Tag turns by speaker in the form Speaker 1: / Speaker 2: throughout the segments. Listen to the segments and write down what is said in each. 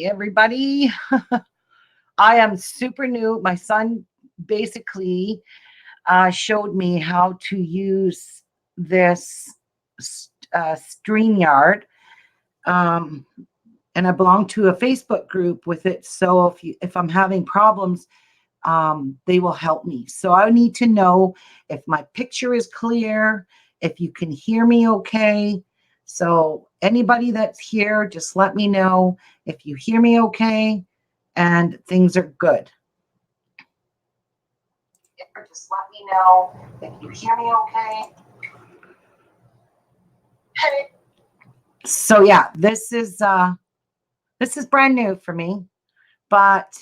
Speaker 1: Everybody. I am super new. My son basically showed me how to use this StreamYard, um, and I belong to a Facebook group with it. So if I'm having problems, they will help me. So I need to know if my picture is clear, if you can hear me okay. So anybody that's here, just let me know if you hear me okay and things are good. Or just let me know if you hear me okay. Hey. So yeah, this is brand new for me, but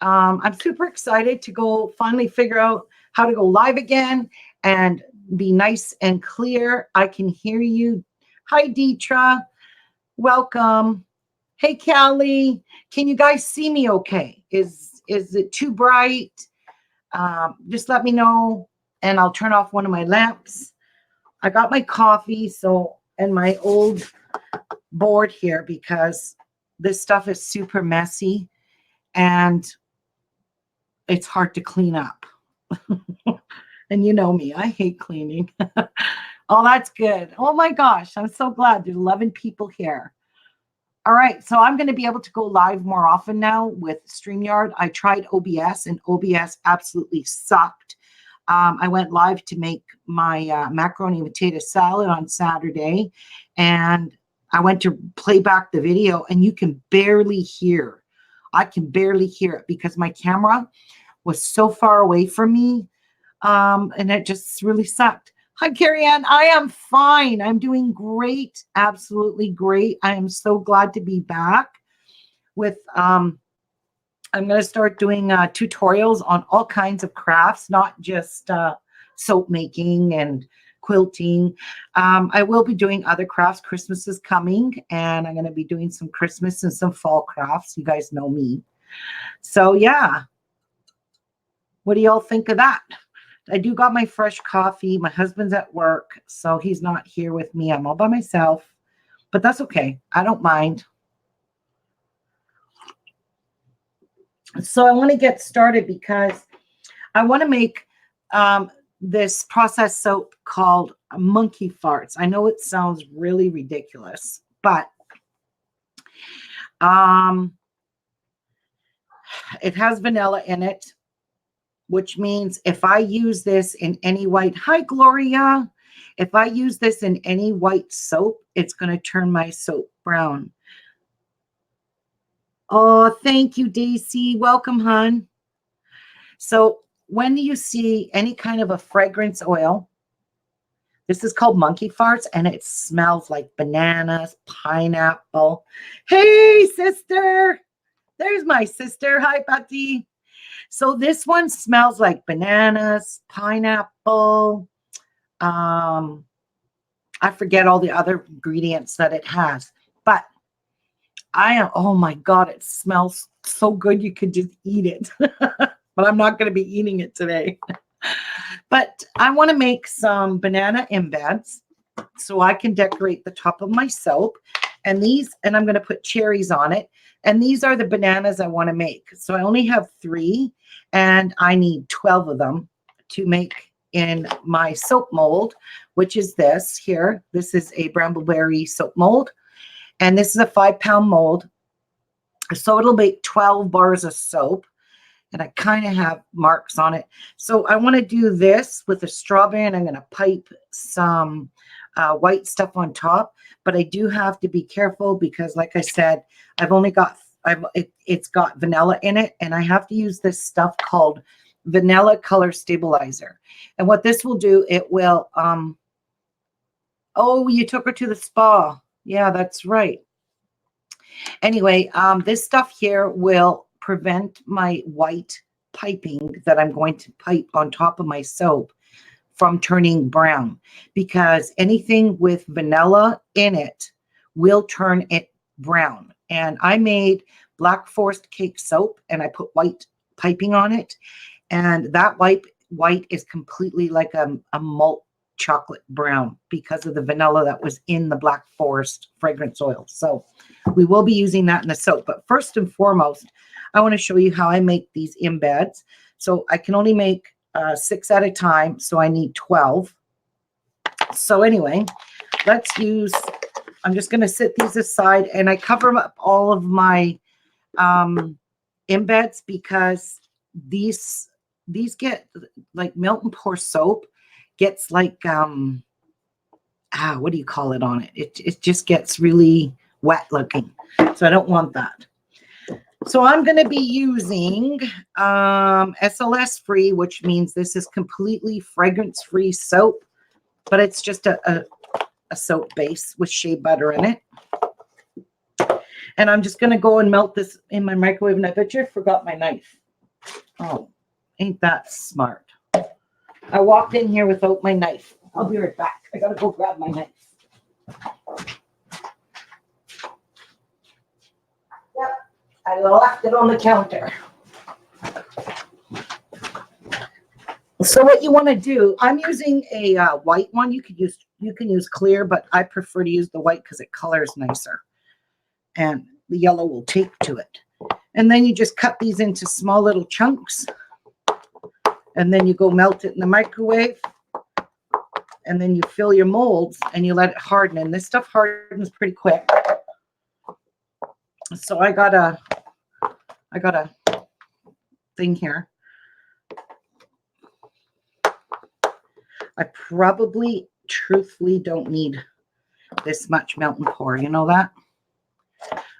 Speaker 1: I'm super excited to go finally figure out how to go live again and be nice and clear. I can hear you. Hi, Deetra. Welcome. Hey, Callie. Can you guys see me okay? Is it too bright? Just let me know, and I'll turn off one of my lamps. I got my coffee, and my old board here because this stuff is super messy and it's hard to clean up. And you know me, I hate cleaning. Oh, that's good. Oh my gosh, I'm so glad there's 11 people here. All right, so I'm going to be able to go live more often now with StreamYard. I tried OBS, and OBS absolutely sucked. I went live to make my macaroni and potato salad on Saturday, and I went to play back the video, and you can barely hear. I can barely hear it because my camera was so far away from me, and it just really sucked. Hi, Carrie Ann. I am fine. I'm doing great. Absolutely great. I am so glad to be back with, I'm going to start doing tutorials on all kinds of crafts, not just soap making and quilting. I will be doing other crafts. Christmas is coming, and I'm going to be doing some Christmas and some fall crafts. You guys know me. So, yeah. What do y'all think of that? I do got my fresh coffee. My husband's at work, so he's not here with me. I'm all by myself, but that's okay. I don't mind. So I want to get started because I want to make this processed soap called monkey farts. I know it sounds really ridiculous, but it has vanilla in it, which means if I use this in any white, hi Gloria, if I use this in any white soap, it's going to turn my soap brown. Oh, thank you, Daisy. Welcome, hon. So when you see any kind of a fragrance oil, this is called monkey farts, and it smells like bananas, pineapple. Hey, sister. There's my sister. Hi, Patty. So this one smells like bananas, pineapple. I forget all the other ingredients that it has, but oh my God, it smells so good. You could just eat it, but I'm not going to be eating it today. But I want to make some banana embeds so I can decorate the top of my soap. And I'm going to put cherries on it. And these are the bananas I want to make. So I only have 3, and I need 12 of them to make in my soap mold, which is this here. This is a brambleberry soap mold, and this is a 5-pound mold. So it'll make 12 bars of soap, and I kind of have marks on it. So I want to do this with a strawberry, and I'm going to pipe some white stuff on top. But I do have to be careful because, like I said, it's got vanilla in it, and I have to use this stuff called vanilla color stabilizer. And what this will do, it will, oh, you took her to the spa. Yeah, that's right. Anyway, this stuff here will prevent my white piping that I'm going to pipe on top of my soap from turning brown, because anything with vanilla in it will turn it brown. And I made Black Forest cake soap, and I put white piping on it, and that white is completely like a malt chocolate brown because of the vanilla that was in the Black Forest fragrance oil. So we will be using that in the soap. But first and foremost, I want to show you how I make these embeds. So I can only make 6 at a time, so I need 12. So anyway, let's use, I'm just going to set these aside, and I cover up all of my embeds because these get like melt and pour soap gets like what do you call it on it? It just gets really wet looking. So I don't want that. So I'm going to be using SLS free, which means this is completely fragrance free soap, but it's just a soap base with shea butter in it. And I'm just going to go and melt this in my microwave. And I bet you I forgot my knife. Oh, ain't that smart. I walked in here without my knife. I'll be right back. I got to go grab my knife. Yep, I left it on the counter. So what you want to do, I'm using a white one. You can use clear, but I prefer to use the white because it colors nicer. And the yellow will take to it. And then you just cut these into small little chunks. And then you go melt it in the microwave. And then you fill your molds and you let it harden. And this stuff hardens pretty quick. So I got a thing here. I probably truthfully don't need this much melt and pour. You know that?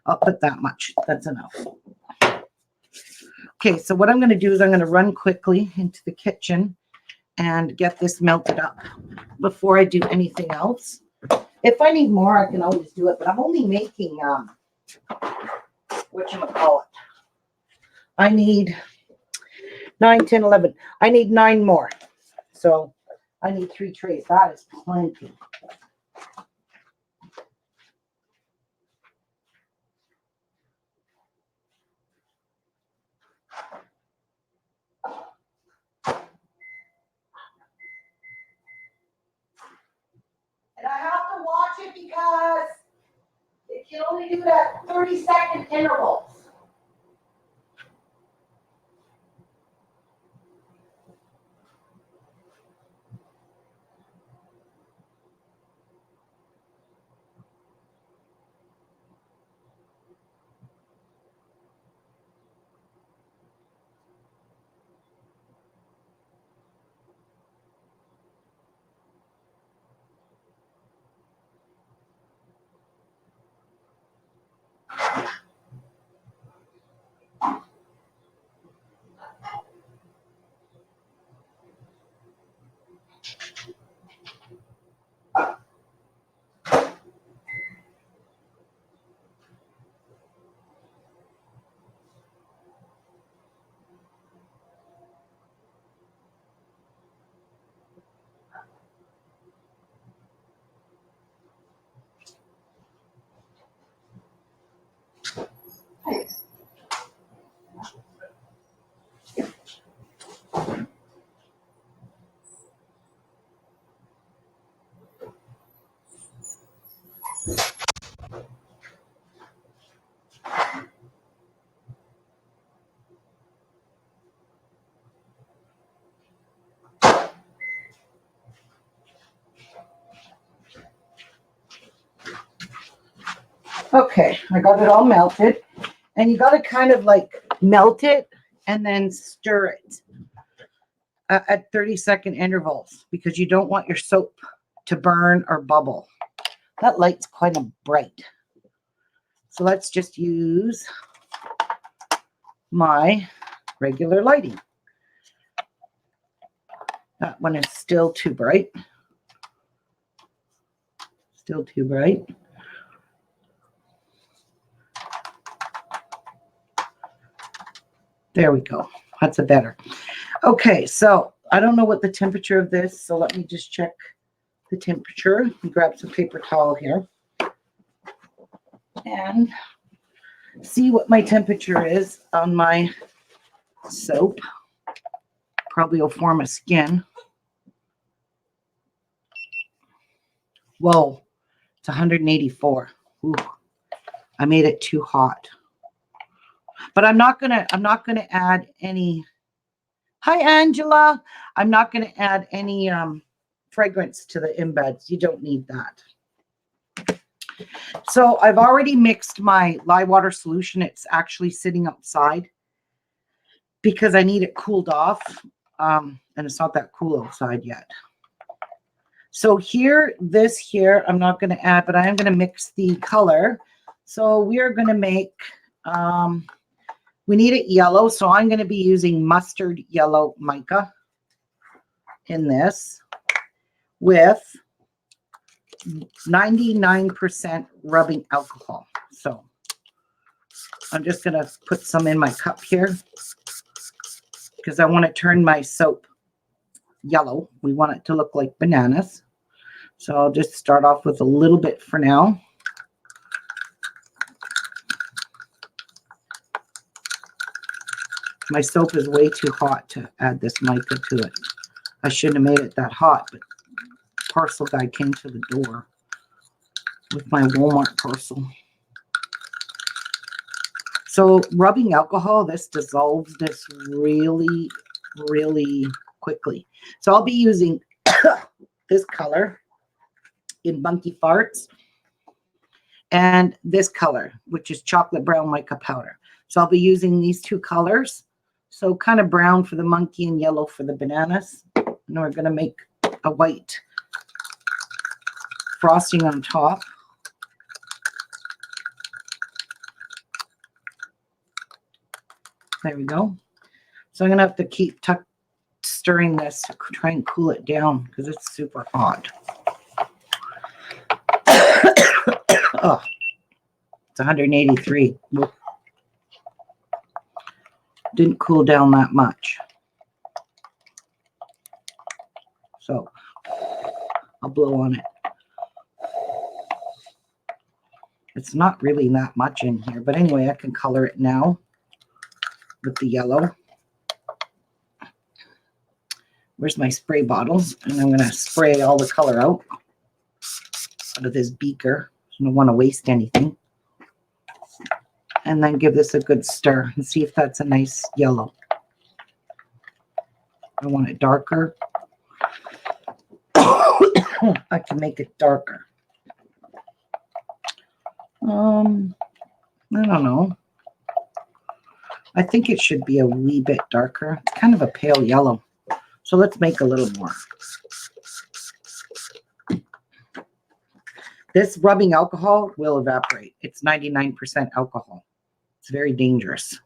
Speaker 1: I'll put that much. That's enough. Okay, so what I'm going to do is I'm going to run quickly into the kitchen and get this melted up before I do anything else. If I need more, I can always do it, but I'm only making, whatchamacallit. I need 9, 10, 11. I need 9 more. So I need 3 trays. That is plenty. And I have to watch it because it can only do that 30-second intervals. Okay, I got it all melted. And you got to kind of like melt it and then stir it at 30-second intervals because you don't want your soap to burn or bubble. That light's quite bright. So let's just use my regular lighting. That one is still too bright. Still too bright. There we go. That's a better. Okay, so I don't know what the temperature of this, so let me just check the temperature. Grab some paper towel here and see what my temperature is on my soap. Probably will form a skin. Whoa, it's 184. Ooh, I made it too hot. But I'm not gonna add any. Hi, Angela. I'm not gonna add any fragrance to the embeds. You don't need that. So I've already mixed my lye water solution. It's actually sitting outside because I need it cooled off. And it's not that cool outside yet. So here, I'm not going to add, but I am going to mix the color. So we are going to make, we need it yellow. So I'm going to be using mustard yellow mica in this with 99% rubbing alcohol. So I'm just going to put some in my cup here because I want to turn my soap yellow. We want it to look like bananas. So I'll just start off with a little bit for now. My soap is way too hot to add this mica to it. I shouldn't have made it that hot, but the parcel guy came to the door with my Walmart parcel. So rubbing alcohol, this dissolves this really, really quickly. So I'll be using this color in Bunky Farts and this color, which is chocolate brown mica powder. So I'll be using these two colors. So kind of brown for the monkey and yellow for the bananas. And we're going to make a white frosting on top. There we go. So I'm going to have to keep stirring this to try and cool it down because it's super hot. Oh, it's 183. Didn't cool down that much. So I'll blow on it. It's not really that much in here, but anyway, I can color it now with the yellow. Where's my spray bottles? And I'm going to spray all the color out of this beaker. I don't want to waste anything. And then give this a good stir and see if that's a nice yellow. I want it darker. I can make it darker. I don't know. I think it should be a wee bit darker. It's kind of a pale yellow. So let's make a little more. This rubbing alcohol will evaporate. It's 99% alcohol. It's very dangerous.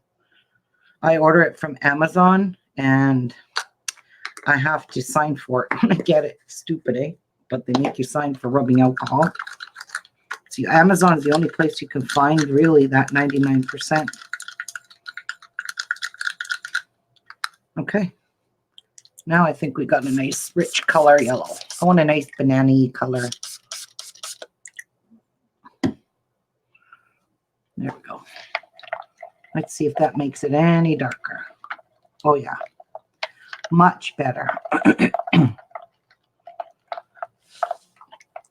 Speaker 1: I order it from Amazon and I have to sign for it when I get it. Stupid, eh? But they make you sign for rubbing alcohol. See, Amazon is the only place you can find really that 99%. Okay. Now I think we got a nice rich color yellow. I want a nice banana-y color. There we go. Let's see if that makes it any darker. Oh yeah, much better.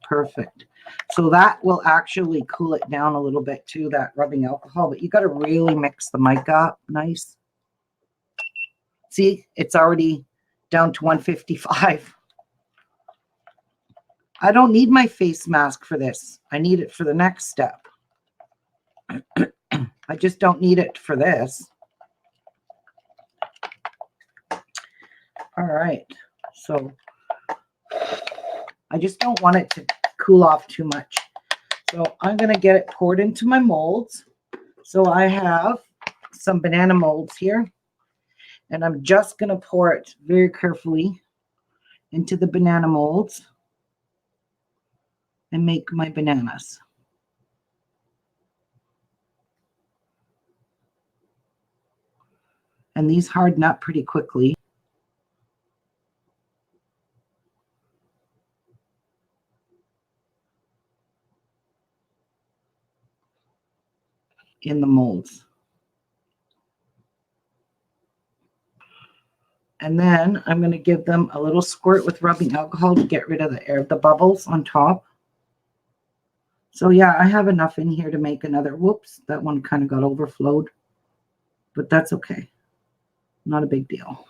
Speaker 1: Perfect. So that will actually cool it down a little bit too, that rubbing alcohol, but you got to really mix the mica up nice. See, it's already down to 155. I don't need my face mask for this. I need it for the next step. I just don't need it for this. All right. So I just don't want it to cool off too much. So I'm going to get it poured into my molds. So I have some banana molds here. And I'm just going to pour it very carefully into the banana molds and make my bananas. And these harden up pretty quickly. In the molds. And then I'm going to give them a little squirt with rubbing alcohol to get rid of the air, the bubbles on top. So yeah, I have enough in here to make another. Whoops, that one kind of got overflowed, but that's okay. Not a big deal.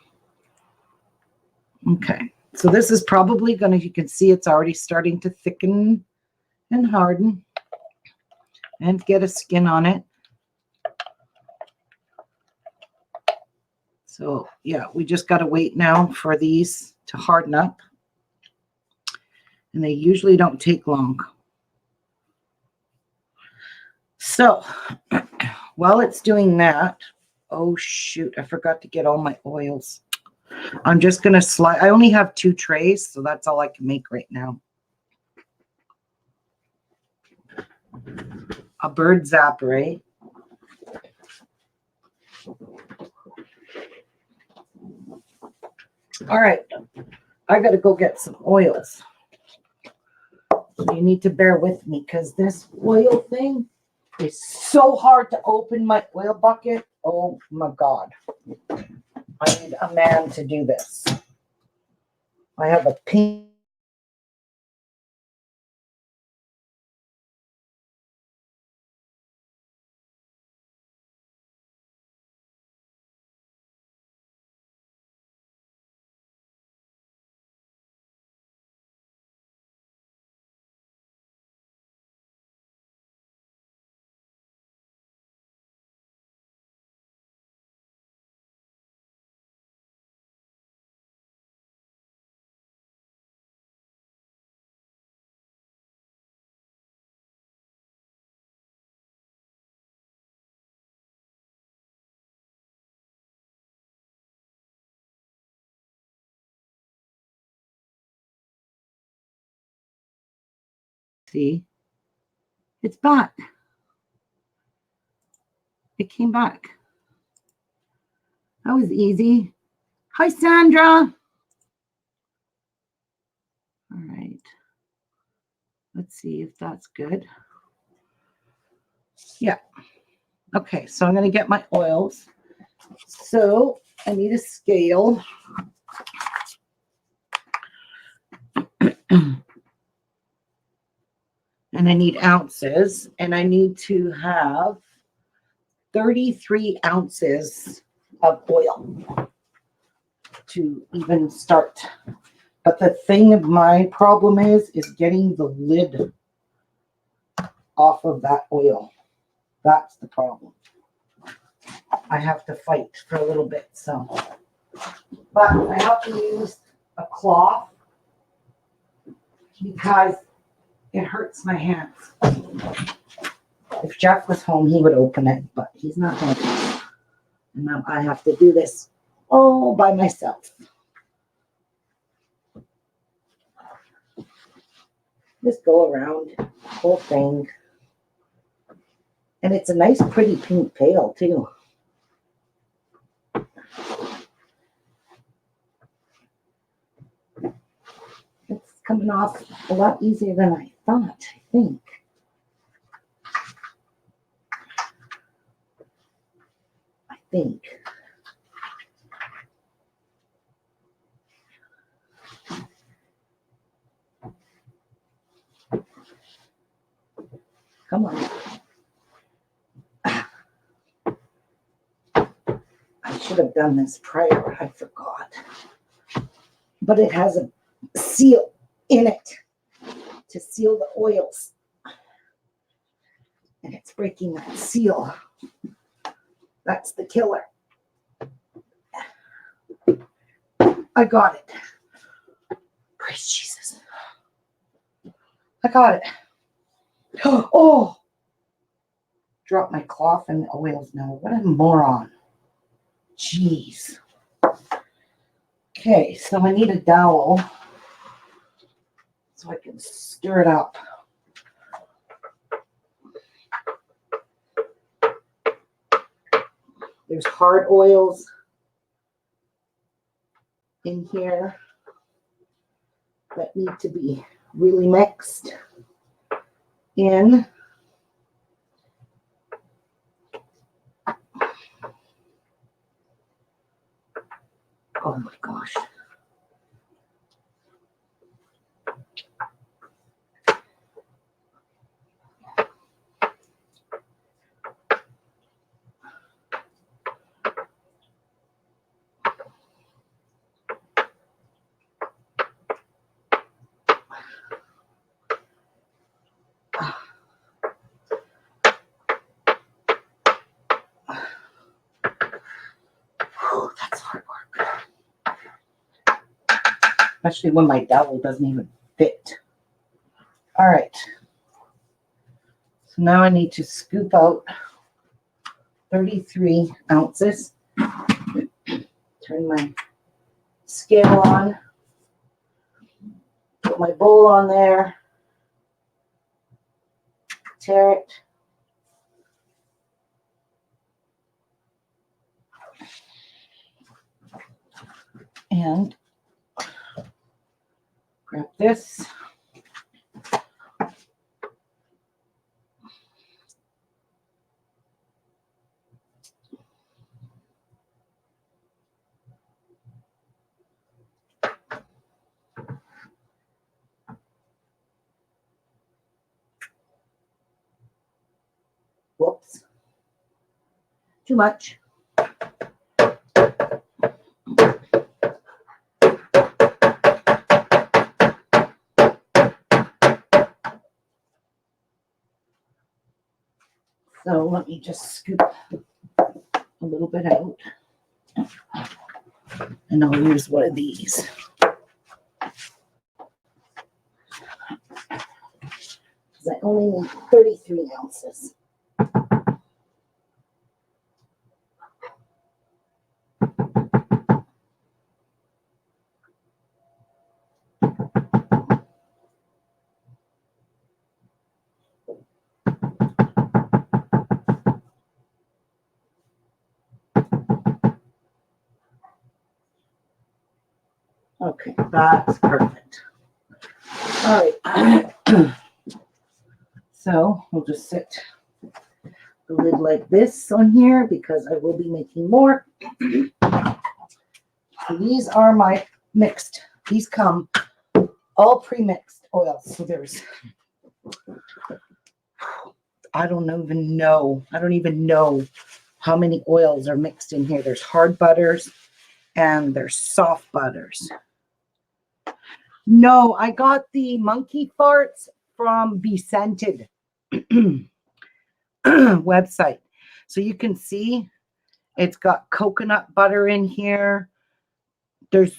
Speaker 1: Okay, so this is probably going to, you can see it's already starting to thicken and harden and get a skin on it. So yeah, we just got to wait now for these to harden up. And they usually don't take long. So while it's doing that, oh shoot, I forgot to get all my oils. I'm just going to slide. I only have 2 trays, so that's all I can make right now. A bird zapper, eh? All right, I got to go get some oils. So you need to bear with me because this oil thing is so hard to open my oil bucket. Oh my God. I need a man to do this. I have a pink. See, it's back. It came back. That was easy. Hi, Sandra. All right. Let's see if that's good. Yeah. Okay, so I'm going to get my oils. So I need a scale. And I need ounces. And I need to have 33 ounces of oil to even start. But the thing of my problem is getting the lid off of that oil. That's the problem. I have to fight for a little bit, so. But I have to use a cloth because it hurts my hands. If Jeff was home, he would open it, but he's not home. And now I have to do this all by myself. Just go around the whole thing. And it's a nice, pretty pink pail, too. It's coming off a lot easier than I thought, I think. Come on. I should have done this prior. I forgot. But it has a seal in it to seal the oils. And it's breaking that seal. That's the killer. I got it. Praise Jesus. I got it. Oh! Dropped my cloth and the oils now. What a moron. Jeez. Okay, so I need a dowel so I can stir it up. There's hard oils in here that need to be really mixed in. Oh my gosh. especially when my dowel doesn't even fit. All right. So now I need to scoop out 33 ounces. Turn my scale on. Put my bowl on there. Tear it. And grab this. Whoops. Too much. So let me just scoop a little bit out. And I'll use one of these. Because I only need 33 ounces. Okay, that's perfect. All right. So we'll just set the lid like this on here because I will be making more. So these are my mixed. These come all pre-mixed oils. So there's, I don't even know how many oils are mixed in here. There's hard butters and there's soft butters. No, I got the monkey farts from Be Scented website. So you can see it's got coconut butter in here. There's,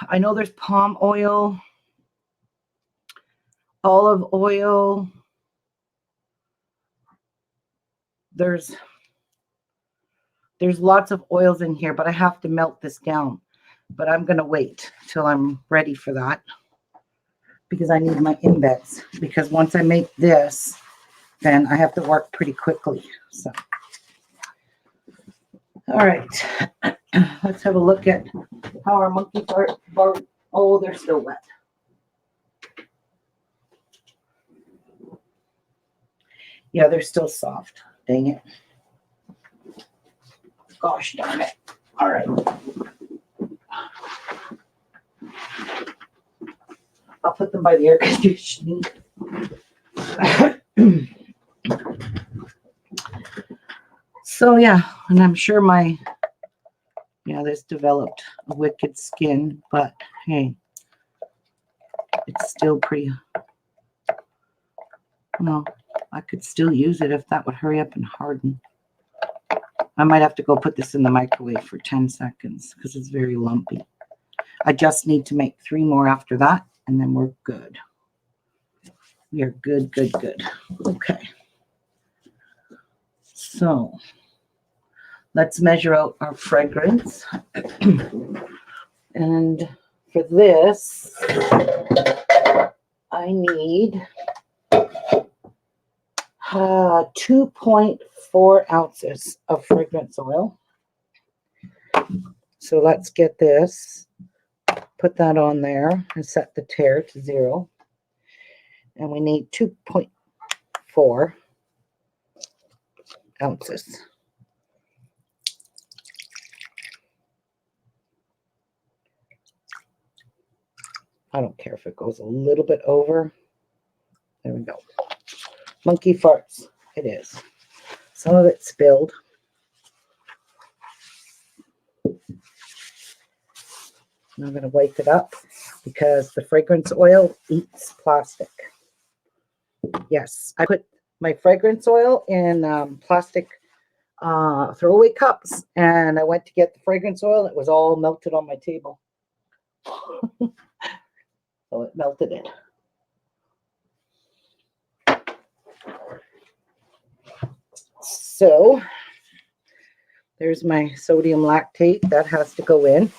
Speaker 1: I know there's palm oil, olive oil. There's lots of oils in here, but I have to melt this down. But I'm going to wait till I'm ready for that because I need my embeds. Because once I make this, then I have to work pretty quickly. So, all right, let's have a look at how our monkey fart. Oh, they're still wet. Yeah, they're still soft. Dang it. Gosh darn it. All right. I'll put them by the air conditioning. So yeah, and I'm sure this developed a wicked skin, but hey, it's still pretty, well, I could still use it if that would hurry up and harden. I might have to go put this in the microwave for 10 seconds because it's very lumpy. I just need to make 3 more after that, and then we're good. We are good, good, good. Okay. So let's measure out our fragrance. And for this, I need 2.4 ounces of fragrance oil. So let's get this, put that on there and set the tare to 0. And we need 2.4 ounces. I don't care if it goes a little bit over. There we go. Monkey farts. It is. Some of it spilled. I'm going to wipe it up because the fragrance oil eats plastic. Yes, I put my fragrance oil in plastic throwaway cups, and I went to get the fragrance oil. It was all melted on my table. So it melted it. So there's my sodium lactate. That has to go in.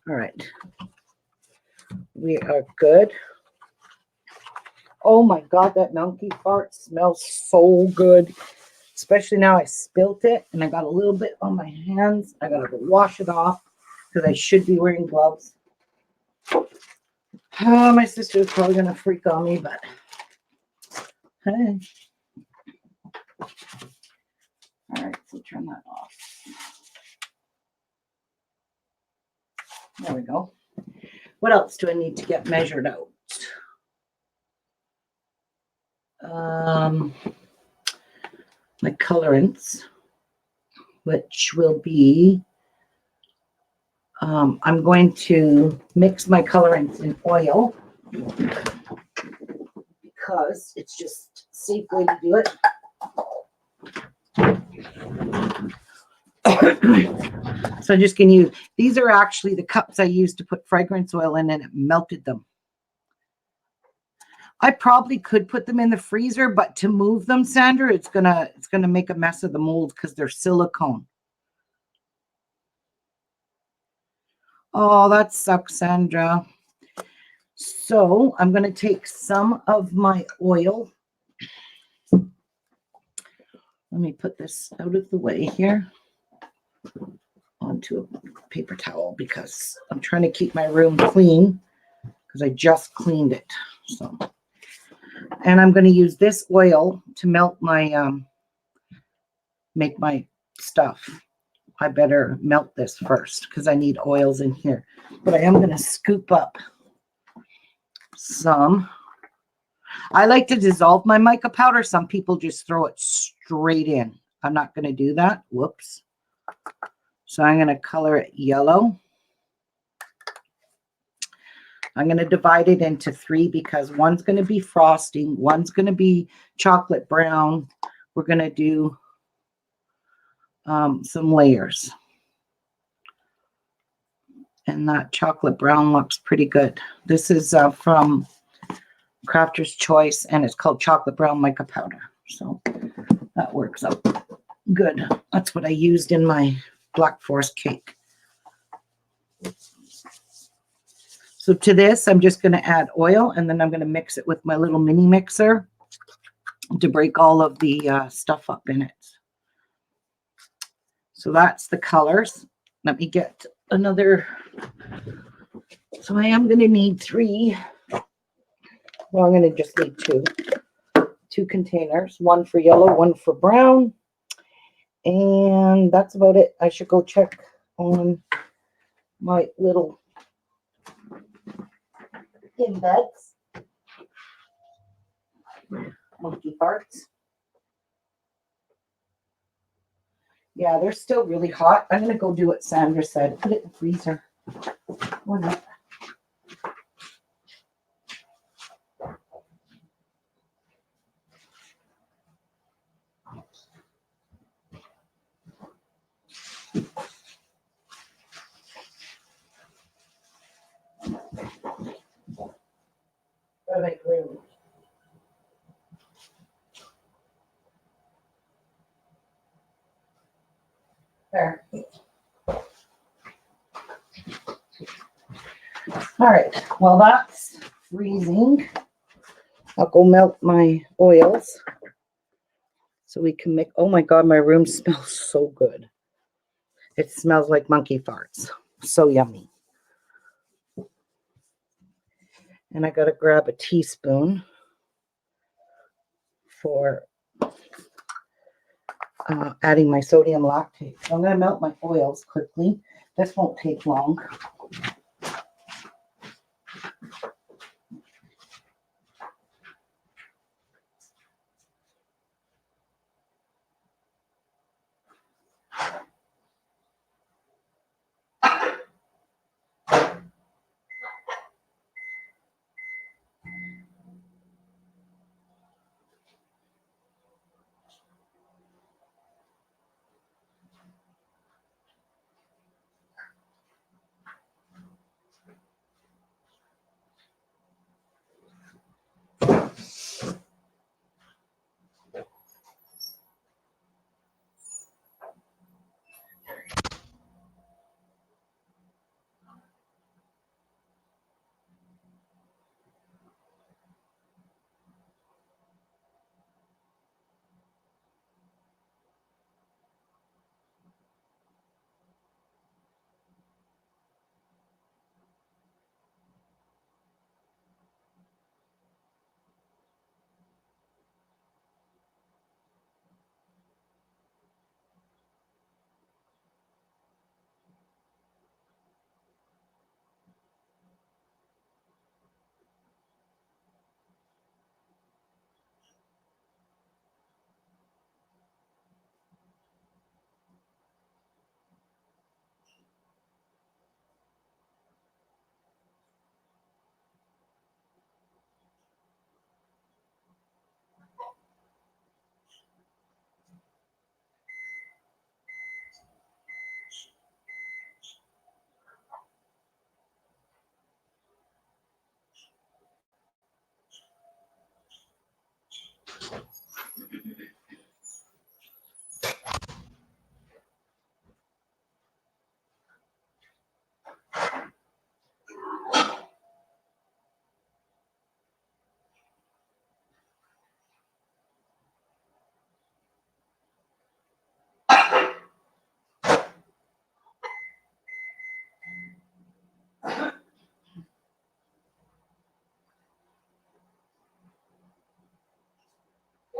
Speaker 1: All right. We are good. Oh my God, that monkey fart smells so good. Especially now I spilt it and I got a little bit on my hands. I gotta wash it off because I should be wearing gloves. My sister is probably gonna freak on me, but hey. All right, so turn that off. There we go. What else do I need to get measured out? My colorants, which will be, I'm going to mix my colorants in oil because it's just a safe way to do it. So I'm just going to use, these are actually the cups I used to put fragrance oil in, and it melted them. I probably could put them in the freezer, but to move them, Sandra, it's gonna make a mess of the mold because they're silicone. Oh, that sucks, Sandra. So I'm gonna take some of my oil. Let me put this out of the way here onto a paper towel because I'm trying to keep my room clean because I just cleaned it. So, and I'm going to use this oil to melt my make my stuff. I better melt this first because I need oils in here. But I am going to scoop up some. I like to dissolve my mica powder. Some people just throw it straight in. I'm not going to do that. Whoops. So I'm going to color it yellow. I'm going to divide it into 3 because one's going to be frosting. One's going to be chocolate brown. We're going to do some layers. And that chocolate brown looks pretty good. This is from Crafter's Choice, and it's called chocolate brown mica powder. So that works out good. That's what I used in my Black Forest cake. So to this, I'm just going to add oil, and then I'm going to mix it with my little mini mixer to break all of the stuff up in it. So that's the colors. Let me get another. So I am going to need 3. Well, I'm going to just need 2 containers, one for yellow, one for brown. And that's about it. I should go check on my little embeds. Monkey parts. Yeah, they're still really hot. I'm going to go do what Sandra said. Put it in the freezer. Why not? Gotta make room. There. All right. Well, that's freezing. I'll go melt my oils so we can make. Oh my God, my room smells so good. It smells like monkey farts. So yummy. And I got to grab a teaspoon for adding my sodium lactate. So I'm going to melt my oils quickly. This won't take long.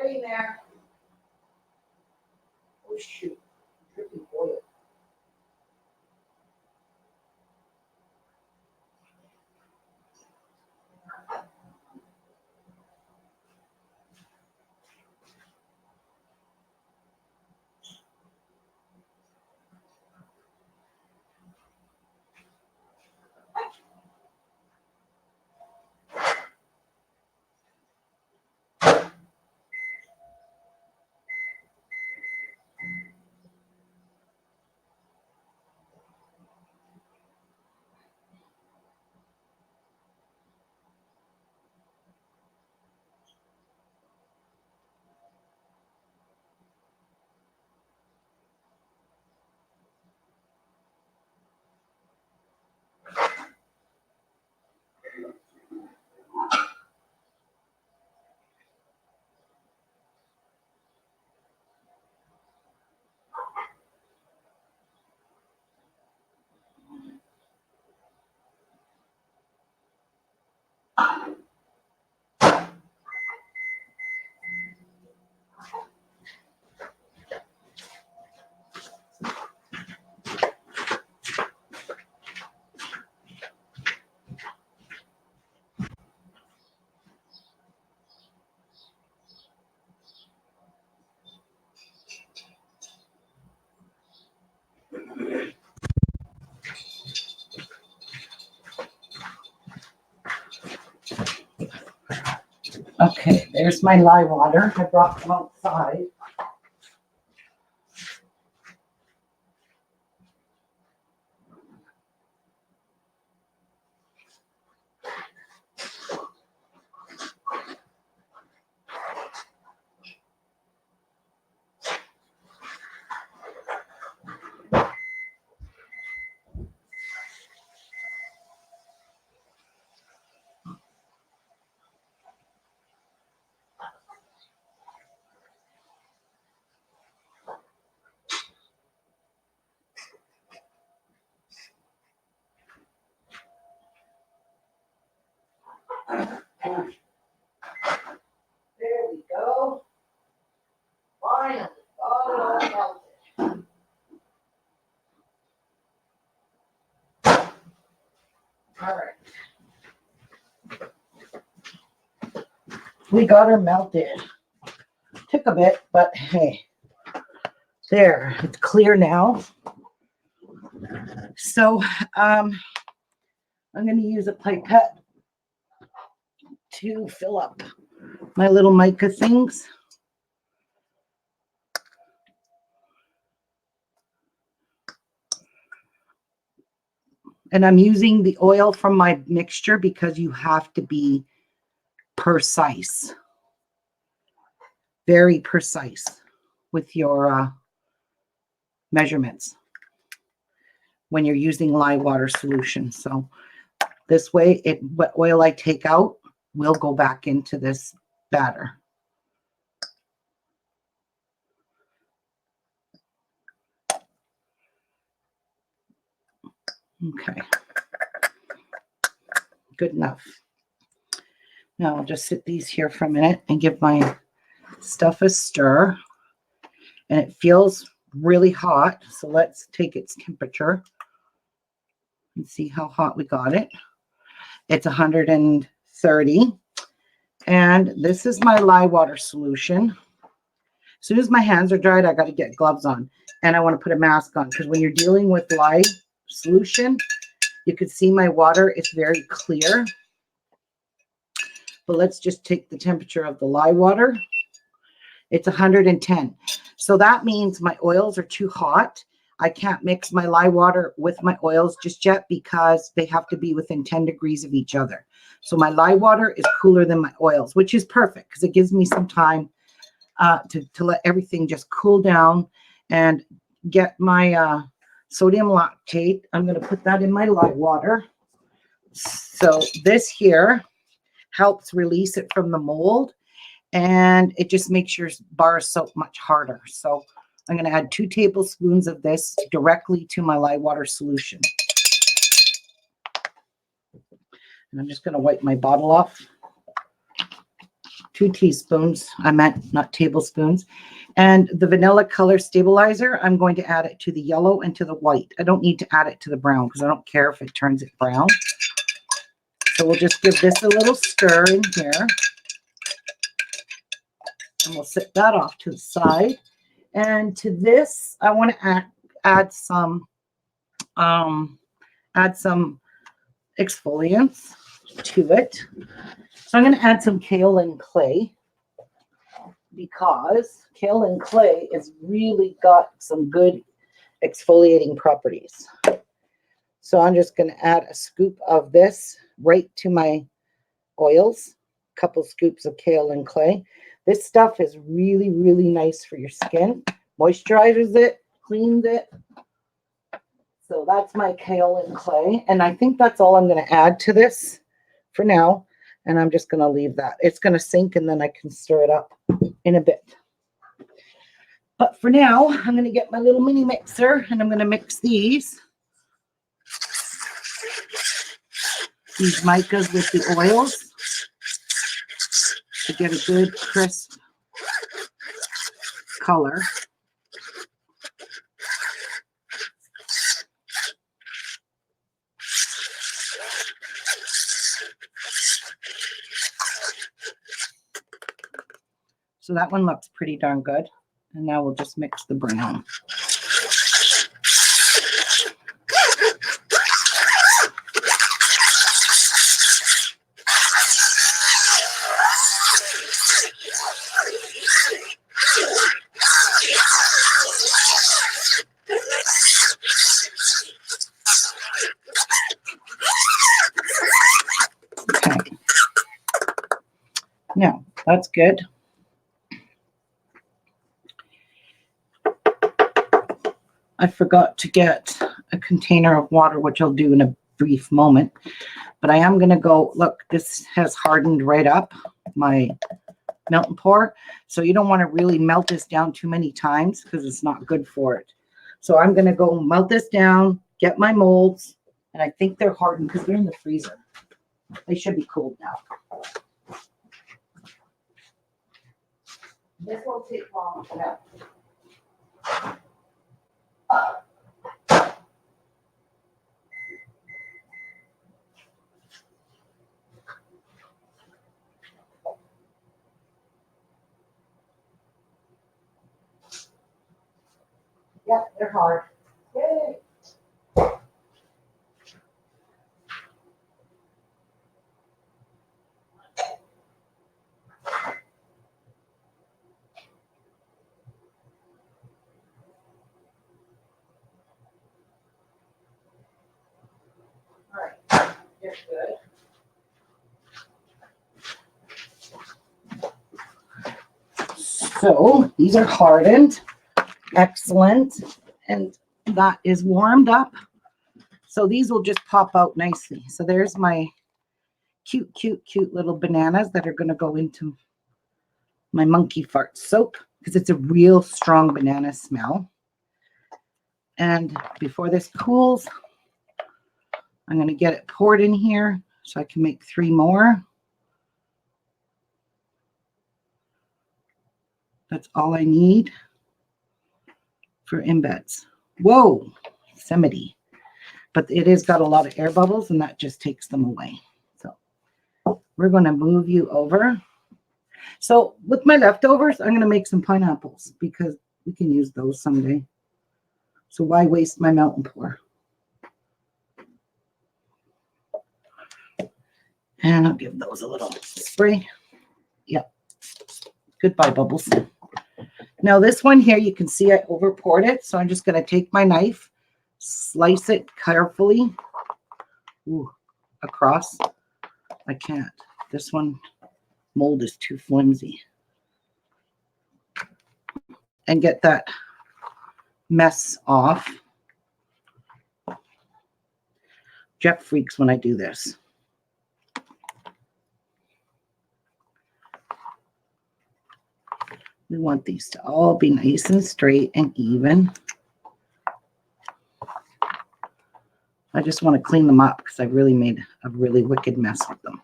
Speaker 1: Getting there. Oh shoot, dripping oil. Okay, there's my lye water. I brought them outside. There we go. Finally, got it all melted. All right. We got her melted. Took a bit, but hey, there, it's clear now. So I'm going to use a pipette to fill up my little mica things. And I'm using the oil from my mixture because you have to be precise, very precise with your measurements when you're using lye water solution. So this way, what oil I take out will go back into this batter. Okay, good enough. Now I'll just sit these here for a minute and give my stuff a stir. And it feels really hot, so let's take its temperature and see how hot we got it. It's 130. And this is my lye water solution. As soon as my hands are dried, I got to get gloves on. And I want to put a mask on because when you're dealing with lye solution, you can see my water is very clear. But let's just take the temperature of the lye water. It's 110. So that means my oils are too hot. I can't mix my lye water with my oils just yet because they have to be within 10 degrees of each other. So my lye water is cooler than my oils, which is perfect because it gives me some time to let everything just cool down and get my sodium lactate. I'm going to put that in my lye water. So this here helps release it from the mold, and it just makes your bar soap much harder. So I'm going to add 2 tablespoons of this directly to my lye water solution. And I'm just going to wipe my bottle off. 2 teaspoons. I meant not tablespoons. And the vanilla color stabilizer, I'm going to add it to the yellow and to the white. I don't need to add it to the brown because I don't care if it turns it brown. So we'll just give this a little stir in here. And we'll set that off to the side. And to this, I want to add some exfoliants to it. So I'm going to add some kaolin clay because kaolin clay has really got some good exfoliating properties. So I'm just going to add a scoop of this right to my oils, a couple scoops of kaolin clay. This stuff is really, really nice for your skin. Moisturizes it, cleans it. So that's my kaolin clay. And I think that's all I'm going to add to this for now. And I'm just going to leave that. It's going to sink and then I can stir it up in a bit. But for now, I'm going to get my little mini mixer and I'm going to mix these micas with the oils to get a good crisp color. So that one looks pretty darn good. And now we'll just mix the brown. Okay. Now, that's good. I forgot to get a container of water, which I'll do in a brief moment. But I am going to go, look, this has hardened right up, my melt and pour. So you don't want to really melt this down too many times because it's not good for it. So I'm going to go melt this down, get my molds, and I think they're hardened because they're in the freezer. They should be cooled now. This won't take long enough. Yep, they're hard. Yay. All right, they're good. So these are hardened. Excellent. And that is warmed up. So these will just pop out nicely. So there's my cute little bananas that are going to go into my monkey fart soap because it's a real strong banana smell. And before this cools, I'm going to get it poured in here so I can make 3 more. That's all I need for embeds. Whoa, Yosemite. But it has got a lot of air bubbles and that just takes them away. So we're going to move you over. So with my leftovers, I'm going to make some pineapples because we can use those someday. So why waste my melt and pour? And I'll give those a little spray. Yep. Goodbye, bubbles. Now this one here, you can see I over poured it. So I'm just going to take my knife, slice it carefully. Ooh, across. I can't. This one mold is too flimsy. And get that mess off. Jeff freaks when I do this. We want these to all be nice and straight and even. I just want to clean them up because I really made a really wicked mess with them.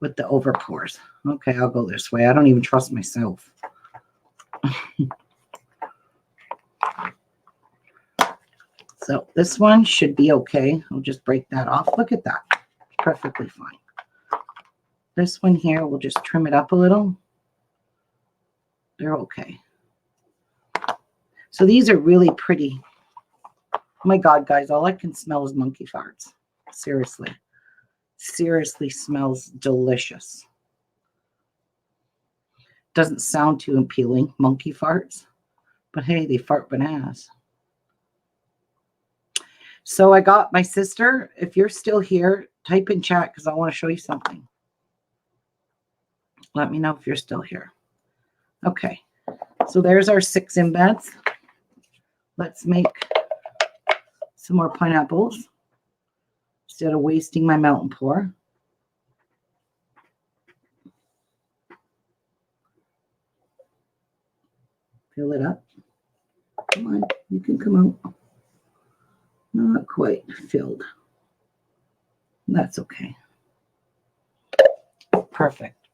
Speaker 1: with the overpours. Okay, I'll go this way. I don't even trust myself. So this one should be okay. I'll just break that off. Look at that. It's perfectly fine. This one here, we'll just trim it up a little. They're okay. So these are really pretty. Oh my God, guys, all I can smell is monkey farts. Seriously. Seriously smells delicious. Doesn't sound too appealing, monkey farts. But hey, they fart bananas. So I got my sister. If you're still here, type in chat because I want to show you something. Let me know if you're still here. Okay. So there's our 6 embeds. Let's make some more pineapples instead of wasting my melt and pour. Fill it up. Come on, you can come out. Not quite filled. That's okay. Perfect.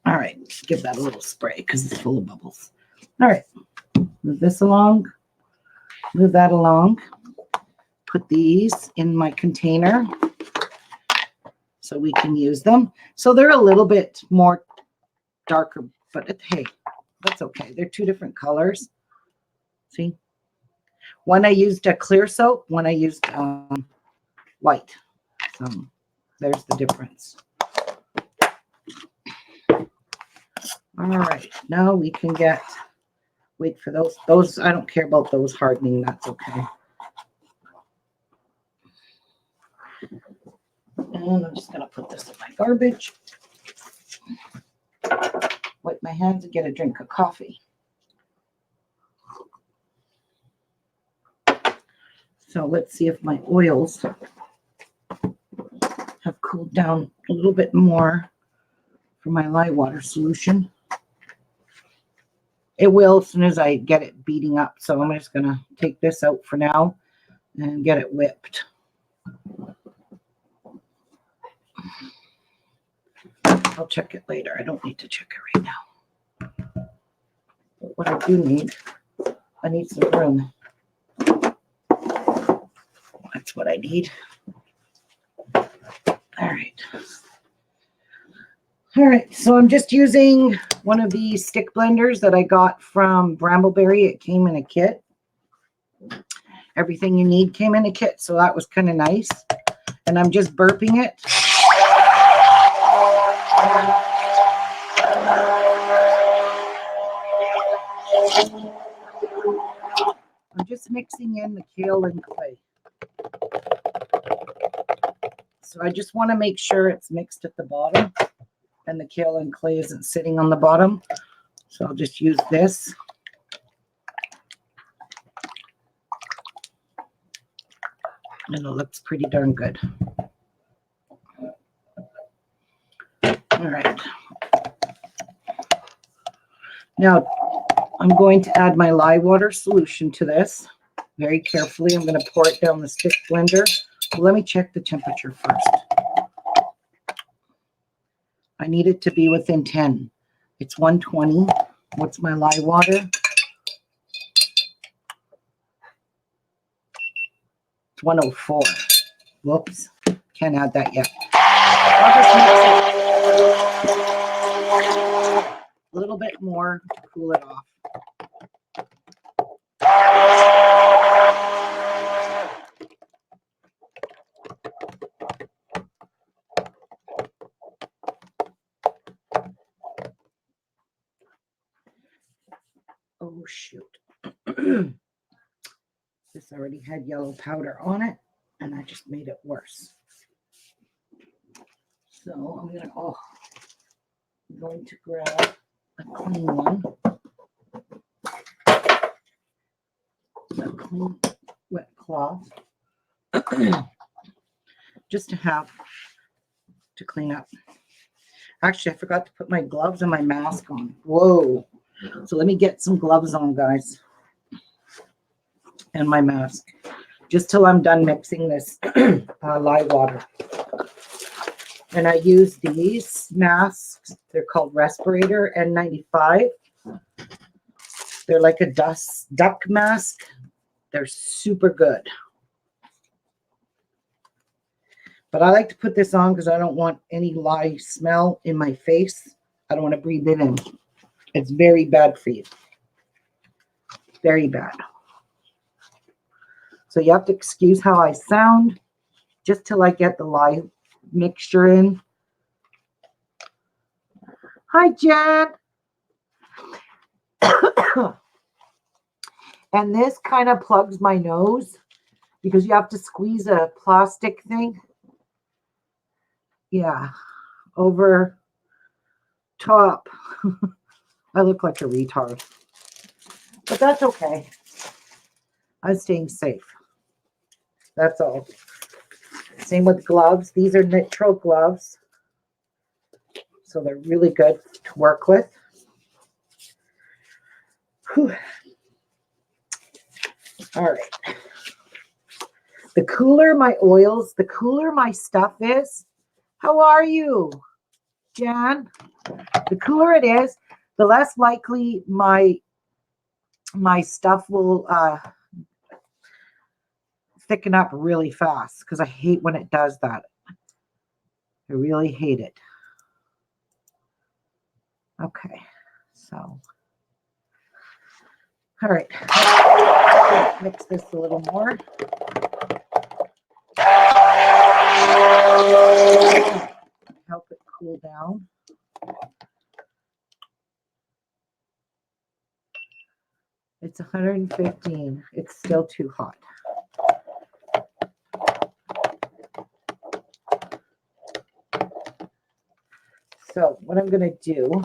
Speaker 1: All right, give that a little spray because it's full of bubbles. All right, move this along. Move that along. Put these in my container so we can use them. So they're a little bit more darker, but hey, that's okay. They're 2 different colors. See? One I used a clear soap, one I used white. So there's the difference. All right, now we can get, wait for those. Those, I don't care about those hardening. That's okay. And I'm just going to put this in my garbage. Wipe my hands and get a drink of coffee. So let's see if my oils have cooled down a little bit more for my lye water solution. It will as soon as I get it beating up. So I'm just going to take this out for now and get it whipped. I'll check it later. I don't need to check it right now. But what I do need, I need some room. That's what I need. All right. All right, so I'm just using one of these stick blenders that I got from Brambleberry. It came in a kit. Everything you need came in a kit, so that was kind of nice. And I'm just burping it. I'm just mixing in the kale and clay. So I just want to make sure it's mixed at the bottom and the kale and clay isn't sitting on the bottom. So I'll just use this. And it looks pretty darn good. All right. Now I'm going to add my lye water solution to this very carefully. I'm going to pour it down the stick blender. Well, let me check the temperature first. I need it to be within 10. It's 120. What's my lye water? It's 104. Whoops. Can't add that yet. I'll just mix it a little bit more to cool it off. Oh, shoot. This already had yellow powder on it, and I just made it worse. So I'm going to grab a clean one. A clean wet cloth. Just to have to clean up. Actually, I forgot to put my gloves and my mask on. Whoa. So let me get some gloves on, guys. And my mask. Just till I'm done mixing this lye water. And I use these masks. They're called Respirator N95. They're like a duck mask. They're super good. But I like to put this on because I don't want any lye smell in my face. I don't want to breathe it in. It's very bad for you. Very bad. So you have to excuse how I sound just till I get the lye mixture in. Hi, Jen. And this kind of plugs my nose because you have to squeeze a plastic thing. Yeah, over top. I look like a retard. But that's okay. I'm staying safe. That's all. Same with gloves. These are Nitro gloves. So they're really good to work with. Whew. All right. The cooler my oils, the cooler my stuff is. How are you, Jan? The cooler it is, the less likely my stuff will thicken up really fast because I hate when it does that. I really hate it. Okay, so all right, mix this a little more. Help it cool down. It's 115. It's still too hot. So what I'm going to do,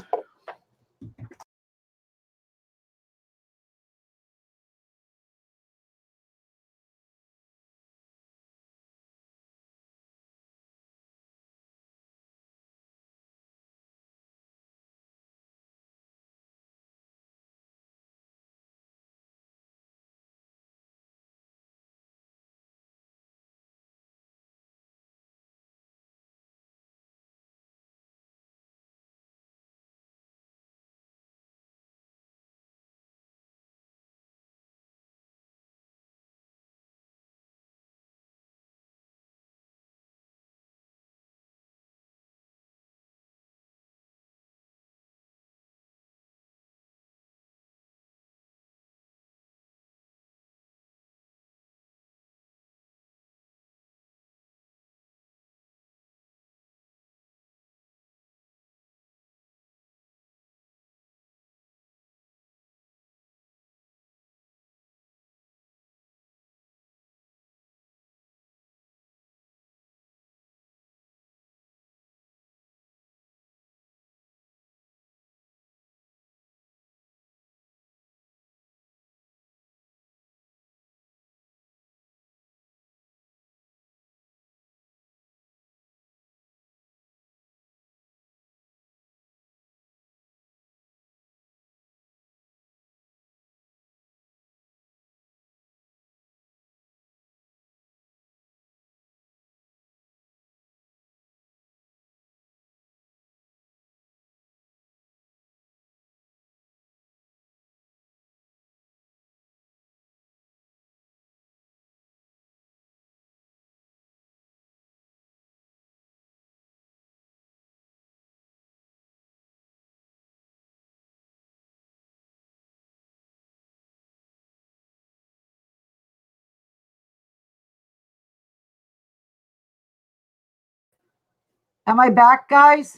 Speaker 1: am I back, guys?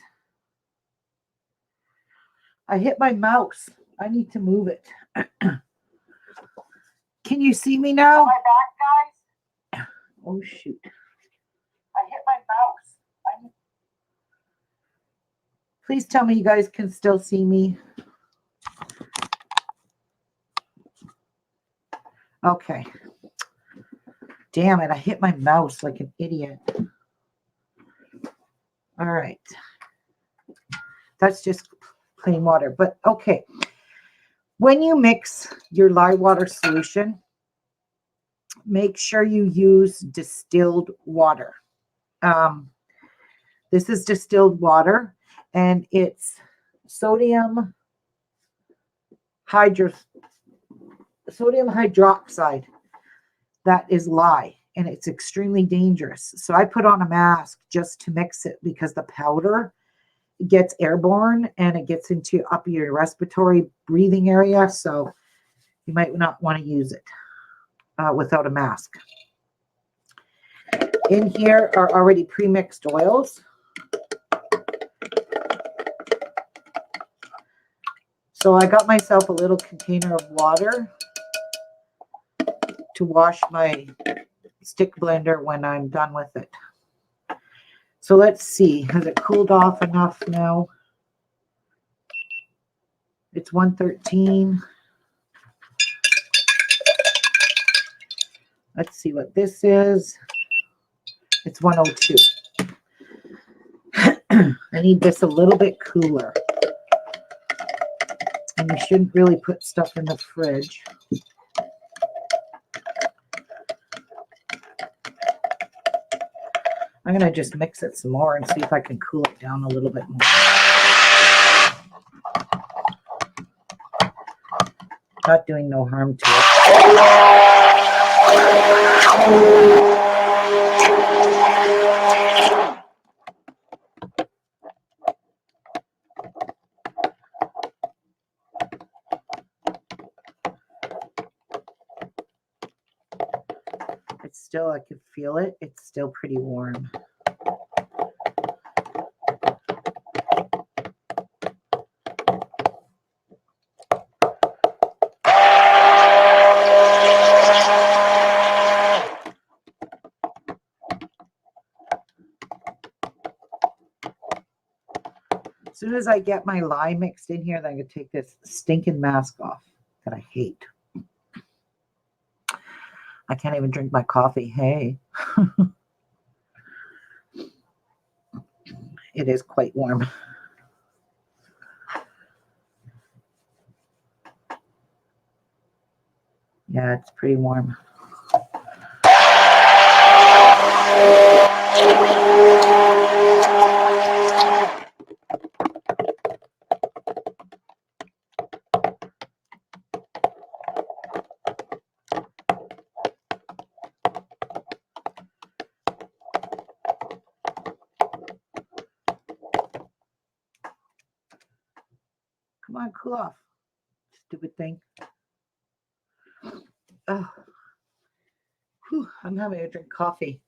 Speaker 1: I hit my mouse. I need to move it. Can you see me now? Am I back, guys? Oh, shoot. I hit my mouse. Please tell me you guys can still see me. Okay. Damn it. I hit my mouse like an idiot. All right. That's just plain water. But okay. When you mix your lye water solution, make sure you use distilled water. This is distilled water, and it's sodium hydroxide. That is lye, and it's extremely dangerous. So I put on a mask just to mix it because the powder gets airborne and it gets into up your respiratory breathing area. So you might not want to use it without a mask. In here are already pre-mixed oils. So I got myself a little container of water to wash my stick blender when I'm done with it. So let's see, has it cooled off enough now? It's 113. Let's see what this is. It's 102. I need this a little bit cooler. And you shouldn't really put stuff in the fridge. I'm going to just mix it some more and see if I can cool it down a little bit more. Not doing no harm to it. It's still, I can feel it. It's still pretty warm. As soon as I get my lye mixed in here, then I'm going to take this stinking mask off that I hate. I can't even drink my coffee. Hey. It is quite warm. Yeah, it's pretty warm. Come on, cool off. Stupid thing. Oh. Whew, I'm having to drink coffee.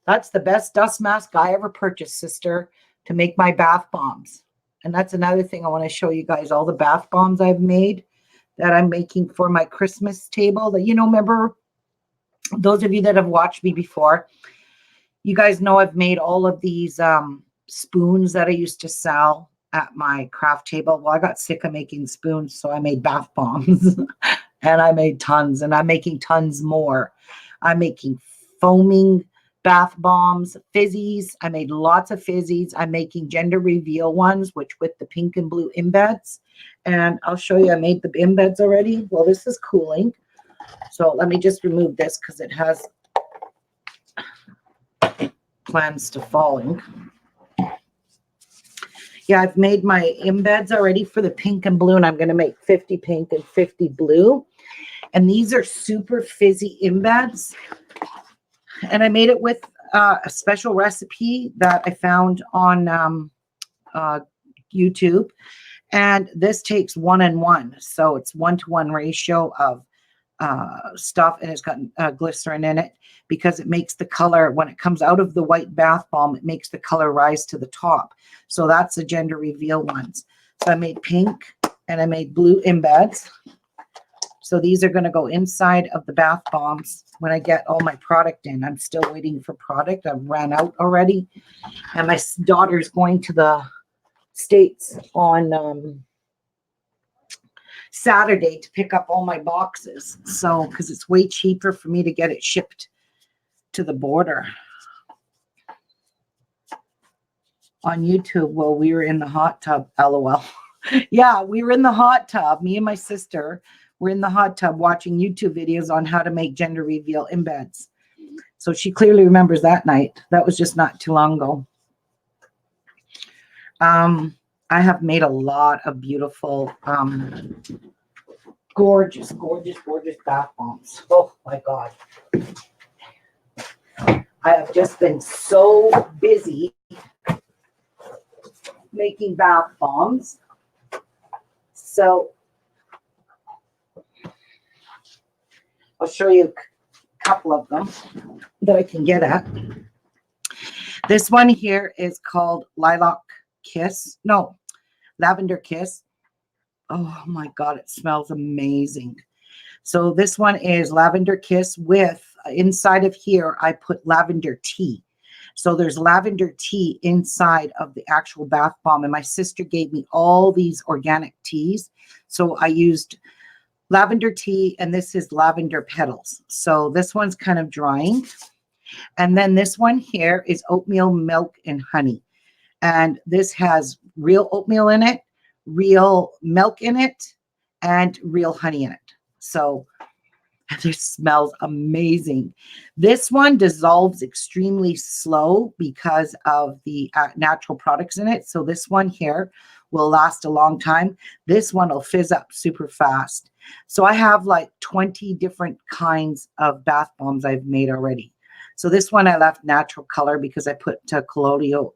Speaker 1: That's the best dust mask I ever purchased, sister, to make my bath bombs. And that's another thing I want to show you guys, all the bath bombs I've made that I'm making for my Christmas table. That, you know, remember, those of you that have watched me before, you guys know I've made all of these spoons that I used to sell at my craft table. Well, I got sick of making spoons, so I made bath bombs. And I made tons, and I'm making tons more. I'm making foaming bath bombs, fizzies. I made lots of fizzies. I'm making gender reveal ones, which with the pink and blue embeds. And I'll show you, I made the embeds already. Well, this is cooling. So let me just remove this because it has plans to falling. Yeah, I've made my embeds already for the pink and blue, and I'm going to make 50 pink and 50 blue. And these are super fizzy embeds. And I made it with a special recipe that I found on YouTube. And this takes 1:1. So it's 1:1 ratio of stuff, and it's got glycerin in it because it makes the color, when it comes out of the white bath bomb, it makes the color rise to the top. So that's the gender reveal ones. So I made pink and I made blue embeds. So these are going to go inside of the bath bombs when I get all my product in. I'm still waiting for product. I've ran out already. And my daughter's going to the States on Saturday to pick up all my boxes. So, because it's way cheaper for me to get it shipped to the border. On YouTube, well, we were in the hot tub, LOL. Yeah, we were in the hot tub. Me and my sister were in the hot tub watching YouTube videos on how to make gender reveal embeds. So she clearly remembers that night. That was just not too long ago. I have made a lot of beautiful, gorgeous, gorgeous, gorgeous bath bombs. Oh my God. I have just been so busy making bath bombs. So I'll show you a couple of them that I can get at. This one here is called Lilac Kiss. No, Lavender Kiss. Oh my God, it smells amazing. So this one is Lavender Kiss with, inside of here, I put lavender tea. So there's lavender tea inside of the actual bath bomb. And my sister gave me all these organic teas. So I used lavender tea, and this is lavender petals. So this one's kind of drying. And then this one here is oatmeal, milk, and honey. And this has real oatmeal in it, real milk in it, and real honey in it. So this smells amazing. This one dissolves extremely slow because of the natural products in it. So this one here will last a long time. This one will fizz up super fast. So I have like 20 different kinds of bath bombs I've made already. So this one I left natural color because I put colloidal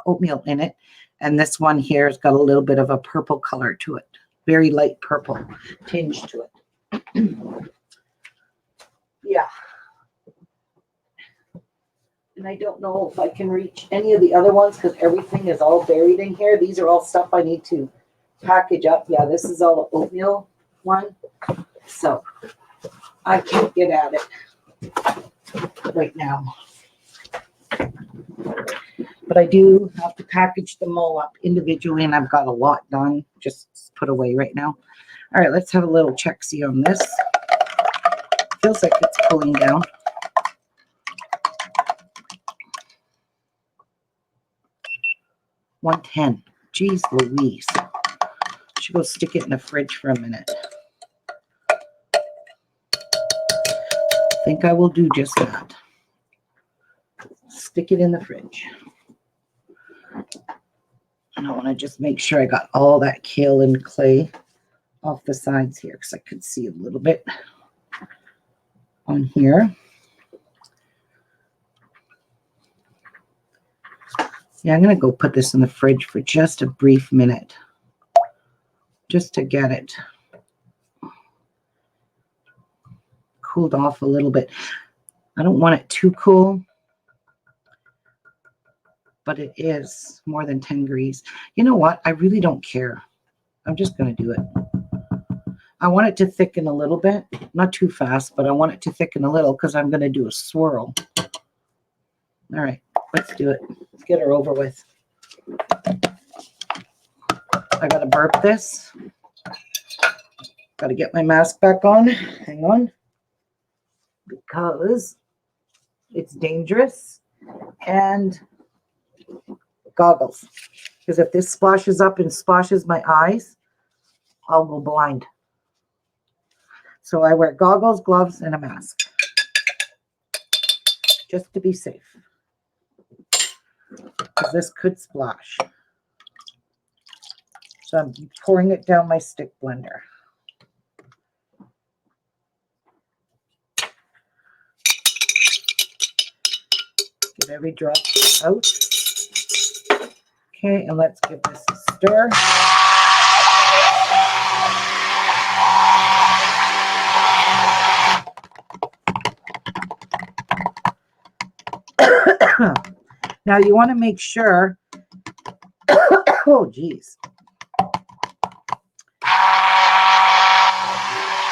Speaker 1: oatmeal in it. And this one here has got a little bit of a purple color to it. Very light purple tinge to it. Yeah. And I don't know if I can reach any of the other ones because everything is all buried in here. These are all stuff I need to package up. Yeah, this is all the oatmeal one. So I can't get at it right now. But I do have to package them all up individually, and I've got a lot done, just put away right now. All right, let's have a little check-see on this. Feels like it's cooling down. $110. Jeez Louise. Should go stick it in the fridge for a minute. Think I will do just that. Stick it in the fridge. And I want to just make sure I got all that kale and clay off the sides here because I could see a little bit on here. Yeah, I'm going to go put this in the fridge for just a brief minute just to get it cooled off a little bit. I don't want it too cool, but it is more than 10 degrees. You know what? I really don't care. I'm just going to do it. I want it to thicken a little bit, not too fast, but I want it to thicken a little because I'm going to do a swirl. All right, let's do it. Let's get her over with. I got to burp this. Got to get my mask back on. Hang on. Because it's dangerous. And goggles. Because if this splashes up and splashes my eyes, I'll go blind. So I wear goggles, gloves, and a mask. Just to be safe. Because this could splash. So I'm pouring it down my stick blender. Get every drop out. Okay, and let's give this a stir. Now you want to make sure, oh geez,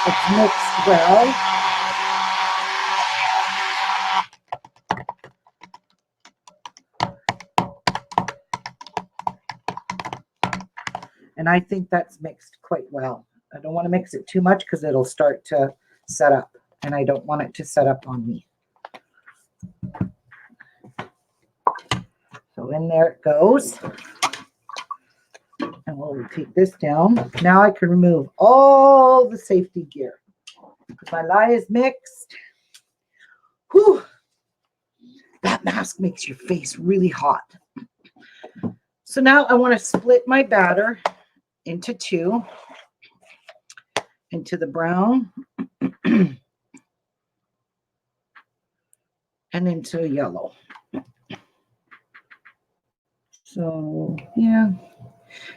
Speaker 1: it's mixed well. And I think that's mixed quite well. I don't want to mix it too much because it'll start to set up, and I don't want it to set up on me. So in there it goes. And we'll take this down. Now I can remove all the safety gear. If my lye is mixed, whew, that mask makes your face really hot. So now I want to split my batter into two, into the brown and into yellow. So yeah,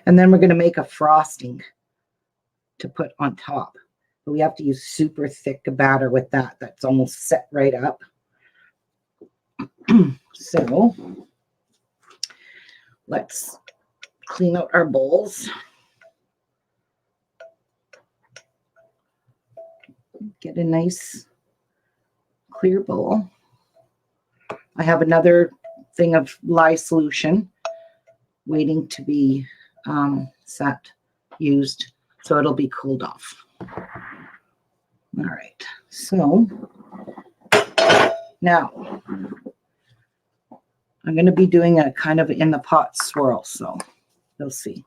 Speaker 1: and then we're going to make a frosting to put on top. But we have to use super thick batter with that. That's almost set right up. So let's clean out our bowls. Get a nice clear bowl. I have another thing of lye solution waiting to be used, so it'll be cooled off. All right, so now I'm going to be doing a kind of in the pot swirl, so you'll see.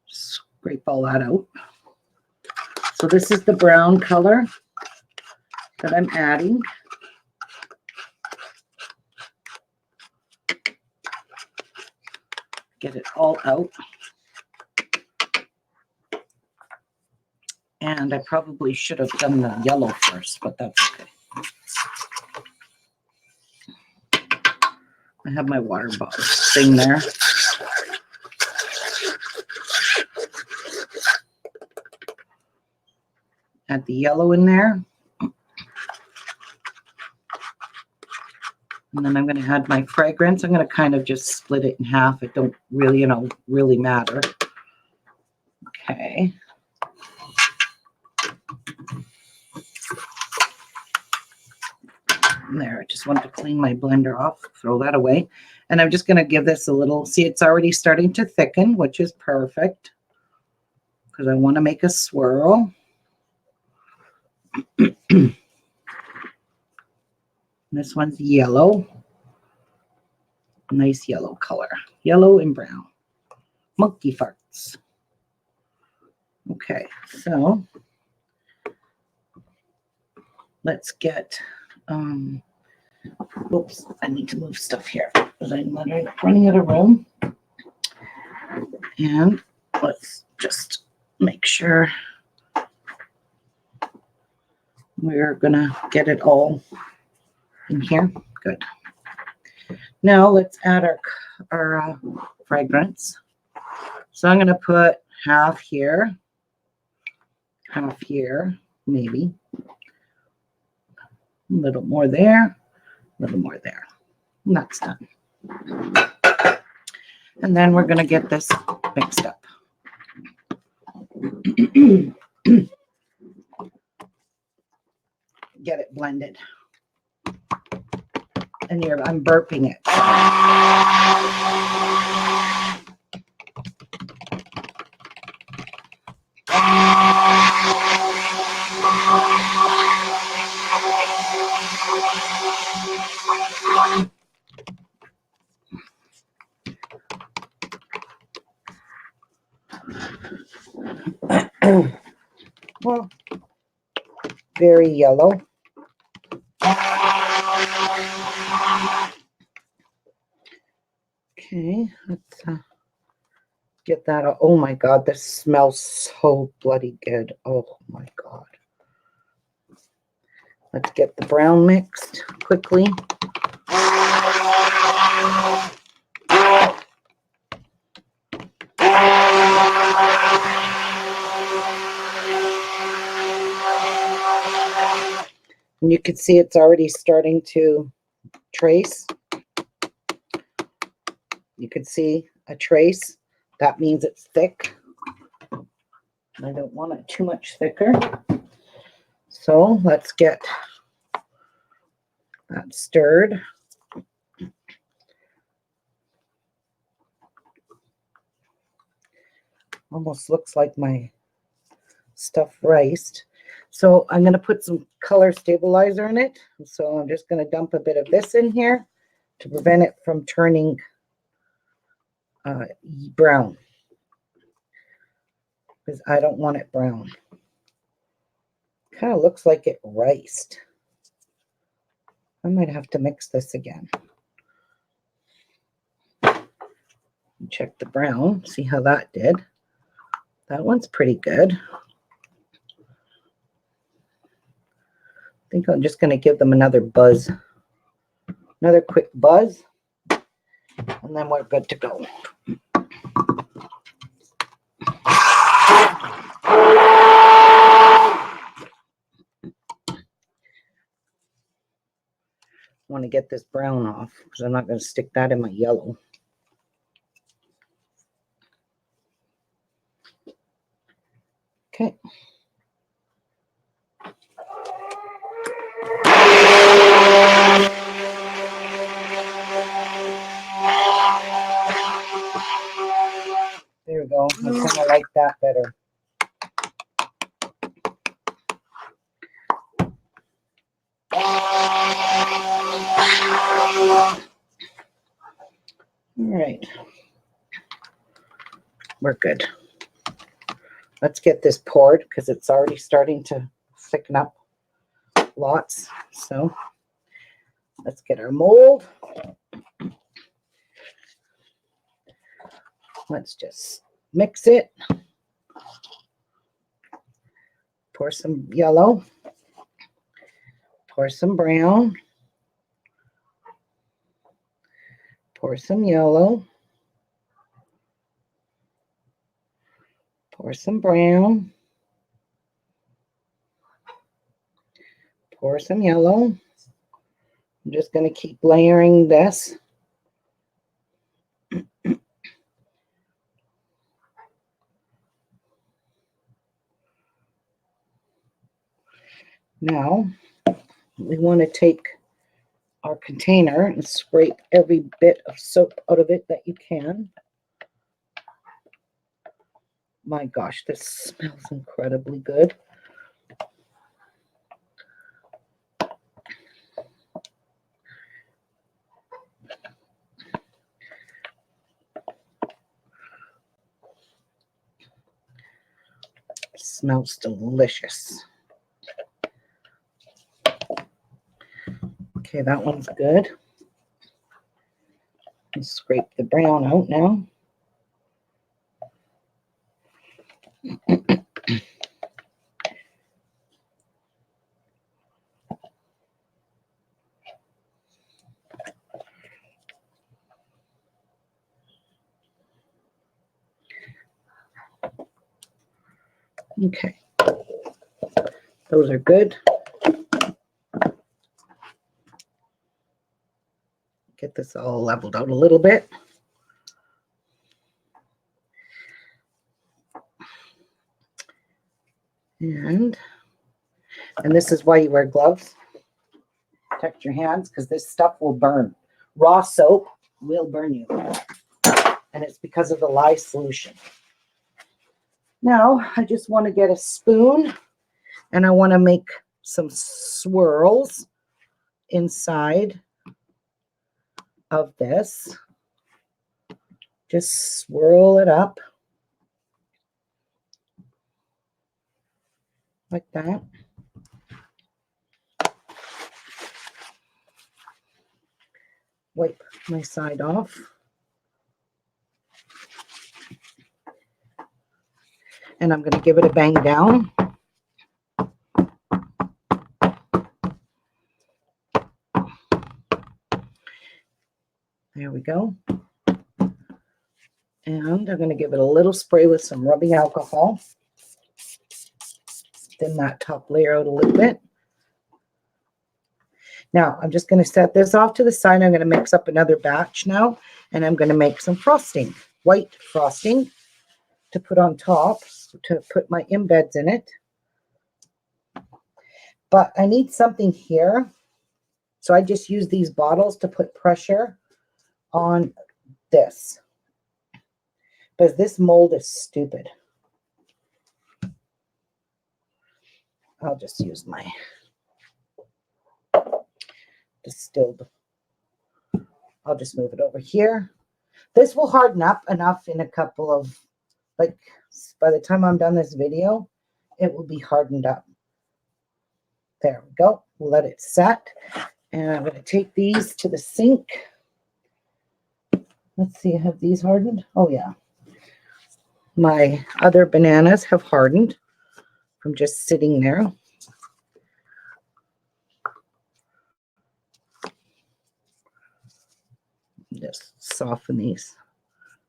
Speaker 1: Scrape all that out. So this is the brown color that I'm adding. Get it all out. And I probably should have done the yellow first, but that's okay. I have my water bottle thing there. Add the yellow in there. And then I'm going to add my fragrance. I'm going to kind of just split it in half. It don't really, really matter. Okay. There, I just wanted to clean my blender off, throw that away. And I'm just going to give this a little, see, it's already starting to thicken, which is perfect because I want to make a swirl. This one's yellow. Nice yellow color. Yellow and brown. Monkey farts. Okay, so let's get, whoops, I need to move stuff here because I'm running out of room. And let's just make sure we're gonna get it all in here. Good. Now let's add our fragrance. So I'm gonna put half here, maybe. A little more there, a little more there. And that's done. And then we're gonna get this mixed up. Get it blended. And I'm burping it. Well, very yellow. Okay, let's get that. Oh my God, this smells so bloody good. Oh my God. Let's get the brown mixed quickly. And you can see it's already starting to trace. You can see a trace. That means it's thick. I don't want it too much thicker. So let's get that stirred. Almost looks like my stuffed rice. So I'm going to put some color stabilizer in it. So I'm just going to dump a bit of this in here to prevent it from turning brown, because I don't want it brown. Kind of looks like it riced. I might have to mix this again. Check the brown, see how that did. That one's pretty good. I think I'm just going to give them another buzz. Another quick buzz. And then we're good to go. I want to get this brown off because I'm not going to stick that in my yellow. Okay. There we go. I kind of like that better. All right. We're good. Let's get this poured because it's already starting to thicken up lots. So let's get our mold. Let's just mix it. Pour some yellow. Pour some brown. Pour some yellow. Pour some brown. Pour some yellow. I'm just going to keep layering this. Now, we want to take our container and scrape every bit of soap out of it that you can. My gosh, this smells incredibly good. Smells delicious. Okay, that one's good. Let's scrape the brown out now. Okay, those are good. Get this all leveled out a little bit. And this is why you wear gloves. Protect your hands because this stuff will burn. Raw soap will burn you. And it's because of the lye solution. Now, I just want to get a spoon and I want to make some swirls inside of this. Just swirl it up like that. Wipe my side off. And I'm going to give it a bang down. There we go. And I'm going to give it a little spray with some rubbing alcohol. Thin that top layer out a little bit. Now, I'm just going to set this off to the side. I'm going to mix up another batch now. And I'm going to make some frosting, white frosting, to put on top, to put my embeds in it. But I need something here. So I just use these bottles to put pressure on this. Because this mold is stupid. I'll just use my distilled. I'll just move it over here. This will harden up enough in a couple of, like, by the time I'm done this video, it will be hardened up. There we go. We'll let it set. And I'm going to take these to the sink. Let's see, have these hardened? Oh, yeah. My other bananas have hardened from just sitting there. Just soften these.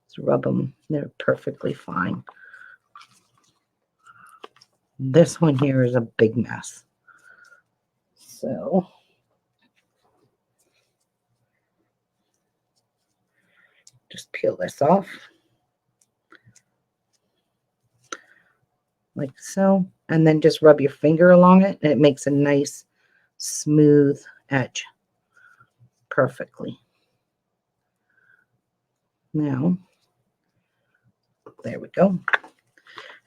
Speaker 1: Just rub them. They're perfectly fine. This one here is a big mess. So just peel this off. Like so. And then just rub your finger along it, and it makes a nice smooth edge. Perfectly. Now, there we go.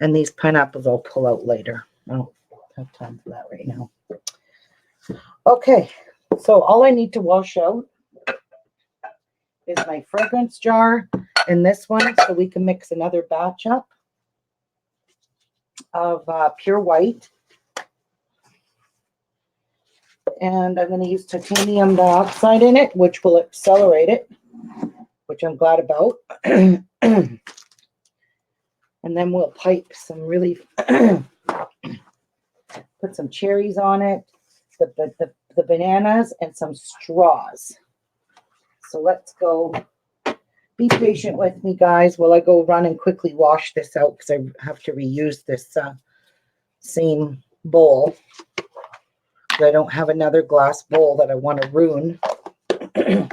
Speaker 1: And these pineapples I'll pull out later. I don't have time for that right now. Okay, so all I need to wash out is my fragrance jar and this one, so we can mix another batch up of pure white. And I'm going to use titanium dioxide in it, which will accelerate it, which I'm glad about. And then we'll pipe some really, put some cherries on it, the bananas, and some straws. So let's go. Be patient with me, guys, while I go run and quickly wash this out, because I have to reuse this same bowl. I don't have another glass bowl that I want to ruin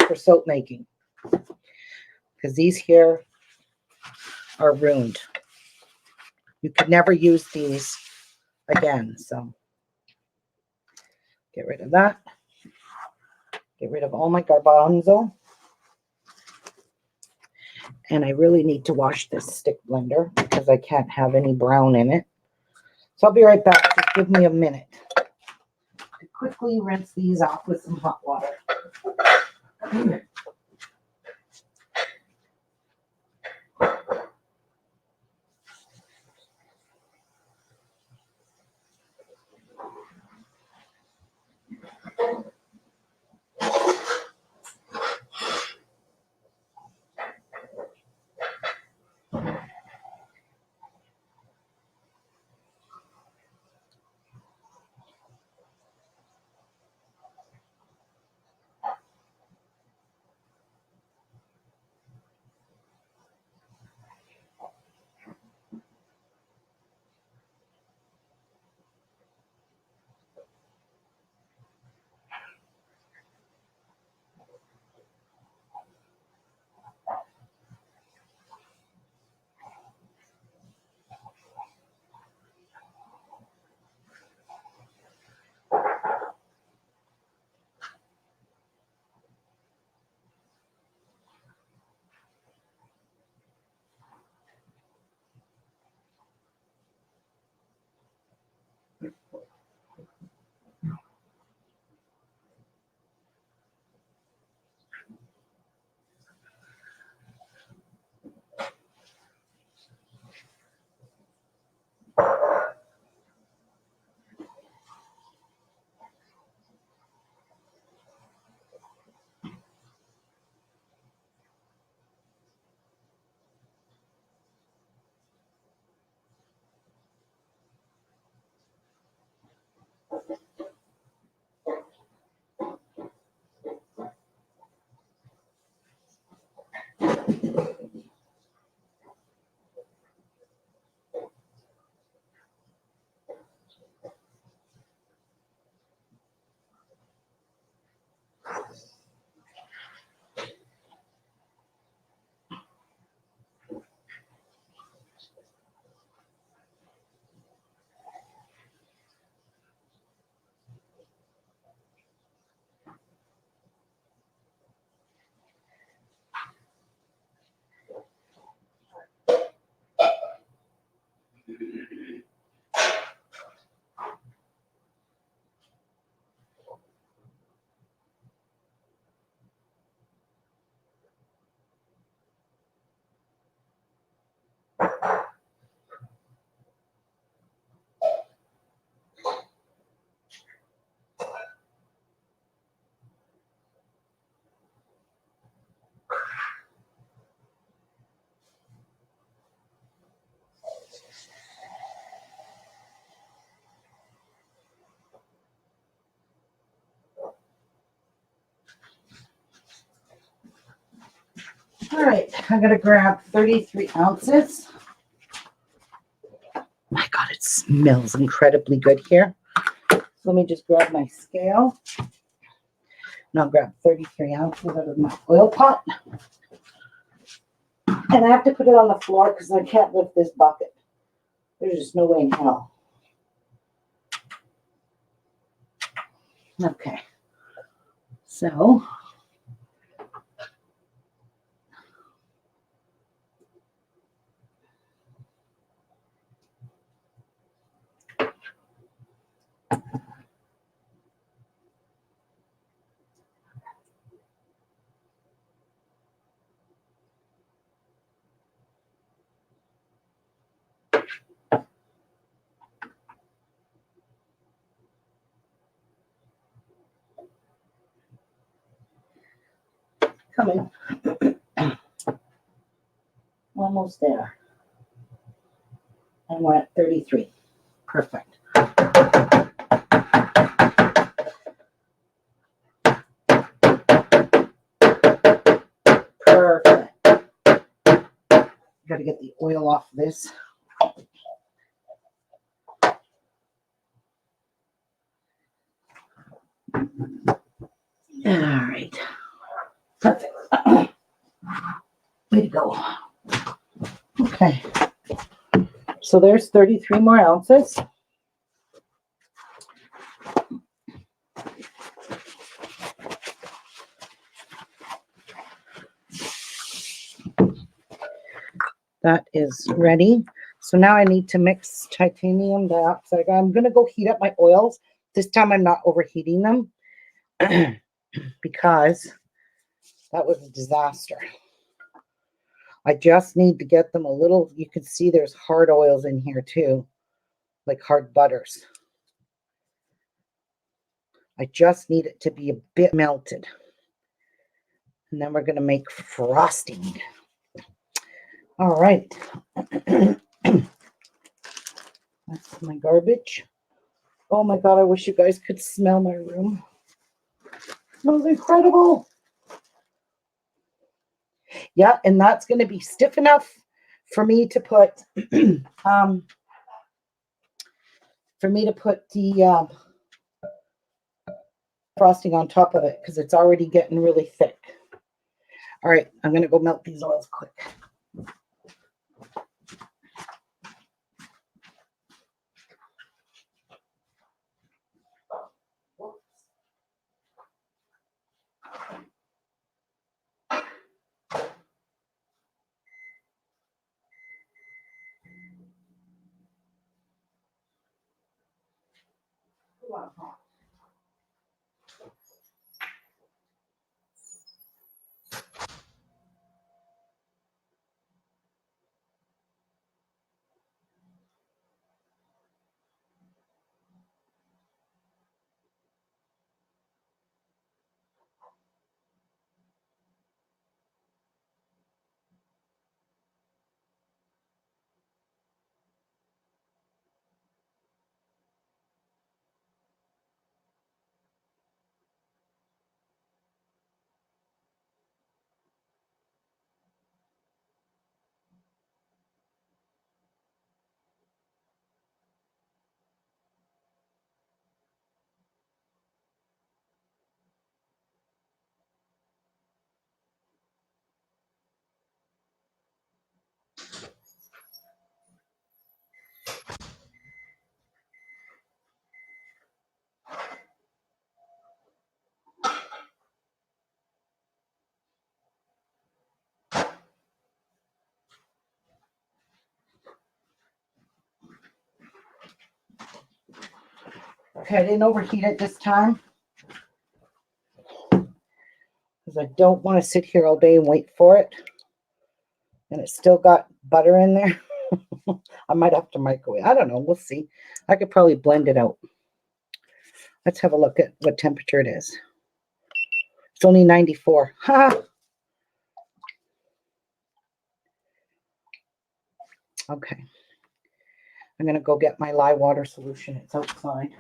Speaker 1: for soap making, because these here are ruined. You could never use these again. So get rid of that. Get rid of all my garbanzo. And I really need to wash this stick blender because I can't have any brown in it. So I'll be right back. Just give me a minute to quickly rinse these off with some hot water. All right, I'm going to grab 33 ounces. My God, it smells incredibly good here. So let me just grab my scale. And I'll grab 33 ounces out of my oil pot. And I have to put it on the floor because I can't lift this bucket. There's just no way in hell. Okay. So coming. Almost there. And we're at 33. Perfect. Perfect. Got to get the oil off this. All right. Perfect. Way to go. Okay. So there's 33 more ounces. That is ready. So now I need to mix titanium dioxide. I'm going to go heat up my oils. This time I'm not overheating them because that was a disaster. I just need to get them a little, you can see there's hard oils in here too, like hard butters. I just need it to be a bit melted. And then we're going to make frosting. All right. That's my garbage. Oh my God, I wish you guys could smell my room. It smells incredible. Yeah, and that's going to be stiff enough for me to put the frosting on top of it because it's already getting really thick. All right, I'm going to go melt these oils quick. Okay, I didn't overheat it this time because I don't want to sit here all day and wait for it. And it's still got butter in there. I might have to microwave. I don't know. We'll see. I could probably blend it out. Let's have a look at what temperature it is. It's only 94. Ha! Okay. I'm going to go get my lye water solution. It's outside.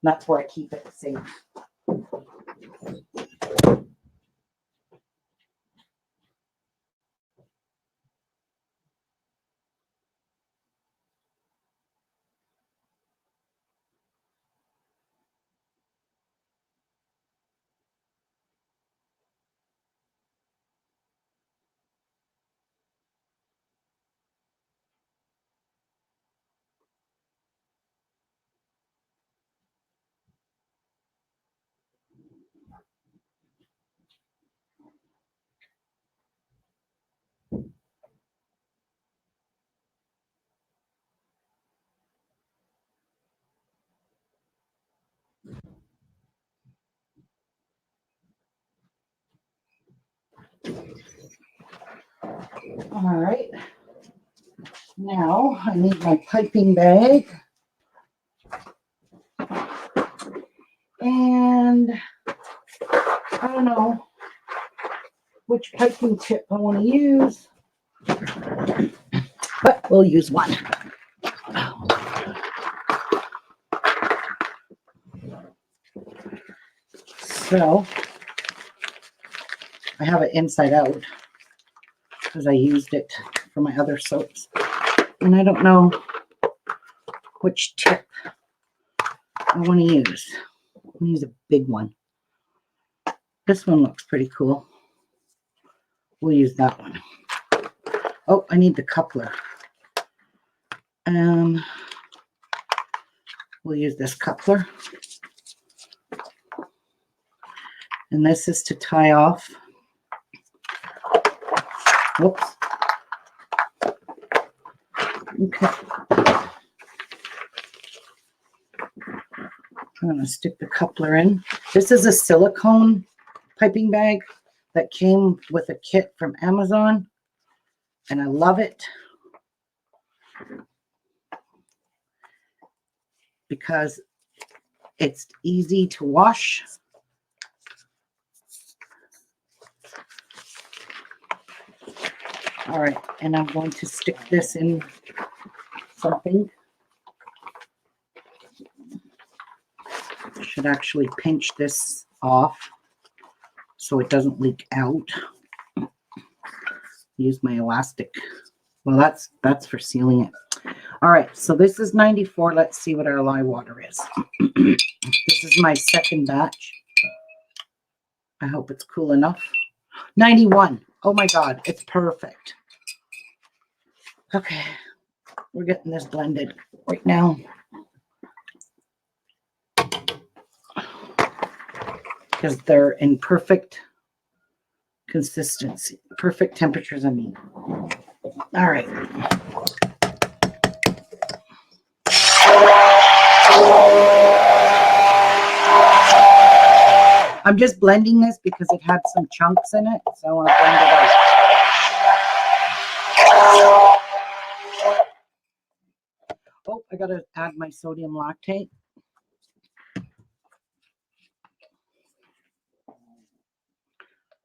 Speaker 1: That's where I keep it safe. All right. Now I need my piping bag. And I don't know which piping tip I want to use, but we'll use one. So I have it inside out because I used it for my other soaps. And I don't know which tip I want to use. I'm going to use a big one. This one looks pretty cool. We'll use that one. Oh, I need the coupler. We'll use this coupler. And this is to tie off. Whoops. Okay. I'm going to stick the coupler in. This is a silicone piping bag that came with a kit from Amazon, and I love it because it's easy to wash. All right, and I'm going to stick this in something. Should actually pinch this off so it doesn't leak out. Use my elastic. Well, that's for sealing it. All right, so this is 94. Let's see what our lye water is. This is my second batch. I hope it's cool enough. 91. Oh my God, it's perfect. Okay, we're getting this blended right now. Because they're in perfect consistency, perfect temperatures, I mean. All right. I'm just blending this because it had some chunks in it, so I want to blend it out. Oh, I got to add my sodium lactate.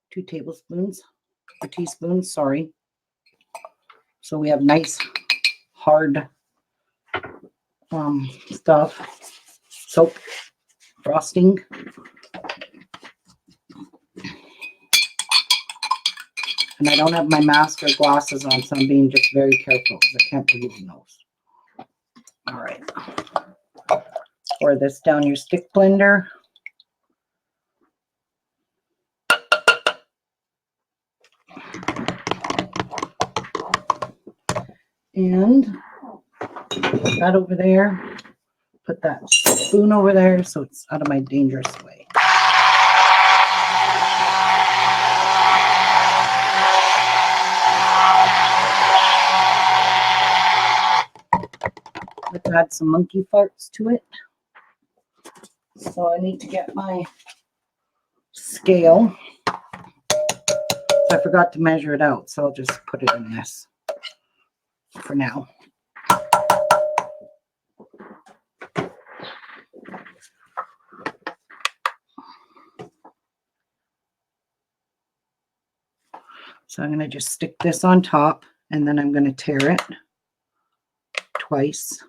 Speaker 1: Two tablespoons, or teaspoons, sorry. So we have nice, hard stuff. Soap, frosting. And I don't have my mask or glasses on, so I'm being just very careful because I can't breathe in those. All right. Pour this down your stick blender. And put that over there. Put that spoon over there so it's out of my dangerous way. Let's add some monkey farts to it. So I need to get my scale. I forgot to measure it out, so I'll just put it in this for now. So I'm going to just stick this on top, and then I'm going to tear it twice.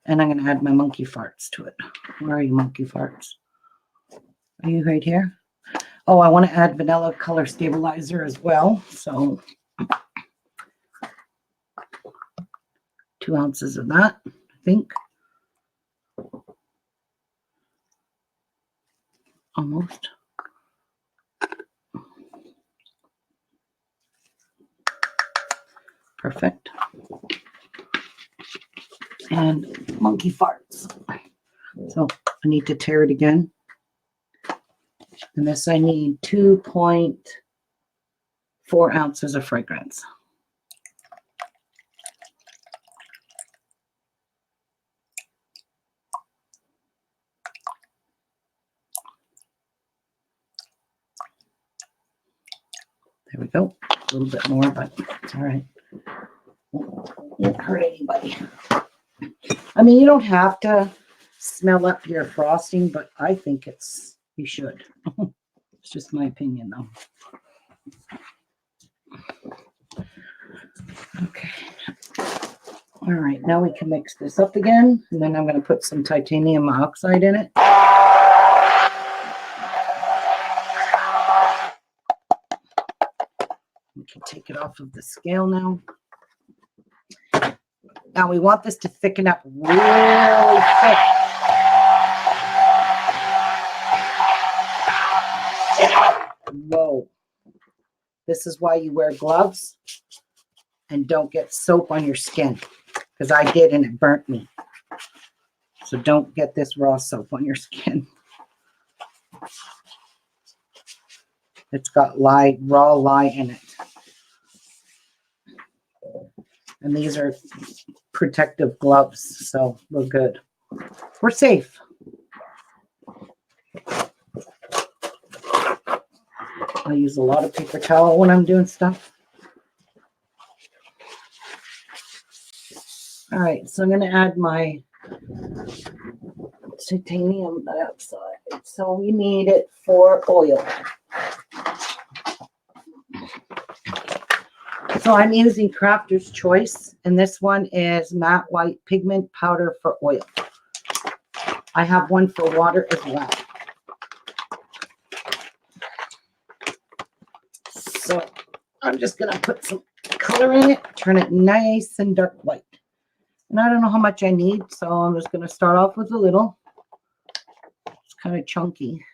Speaker 1: And I'm going to add my monkey farts to it. Where are you, monkey farts? Are you right here? Oh, I want to add vanilla color stabilizer as well. So 2 ounces of that, I think. Almost. Perfect. And monkey farts. So I need to tear it again. And this I need 2.4 ounces of fragrance. There we go. a little bit more, but it's all right. Won't hurt anybody. I mean, you don't have to smell up your frosting, but I think you should. It's just my opinion, though. Okay. All right, now we can mix this up again, and then I'm going to put some titanium oxide in it. We can take it off of the scale now. Now we want this to thicken up really thick. Whoa. This is why you wear gloves and don't get soap on your skin, because I did and it burnt me. So don't get this raw soap on your skin. It's got raw lye in it. And these are protective gloves, so we're good. We're safe. I use a lot of paper towel when I'm doing stuff. All right, so I'm going to add my titanium dioxide. So we need it for oil. So I'm using Crafter's Choice, and this one is matte white pigment powder for oil. I have one for water as well. So I'm just going to put some color in it, turn it nice and dark white. And I don't know how much I need, so I'm just going to start off with a little. It's kind of chunky.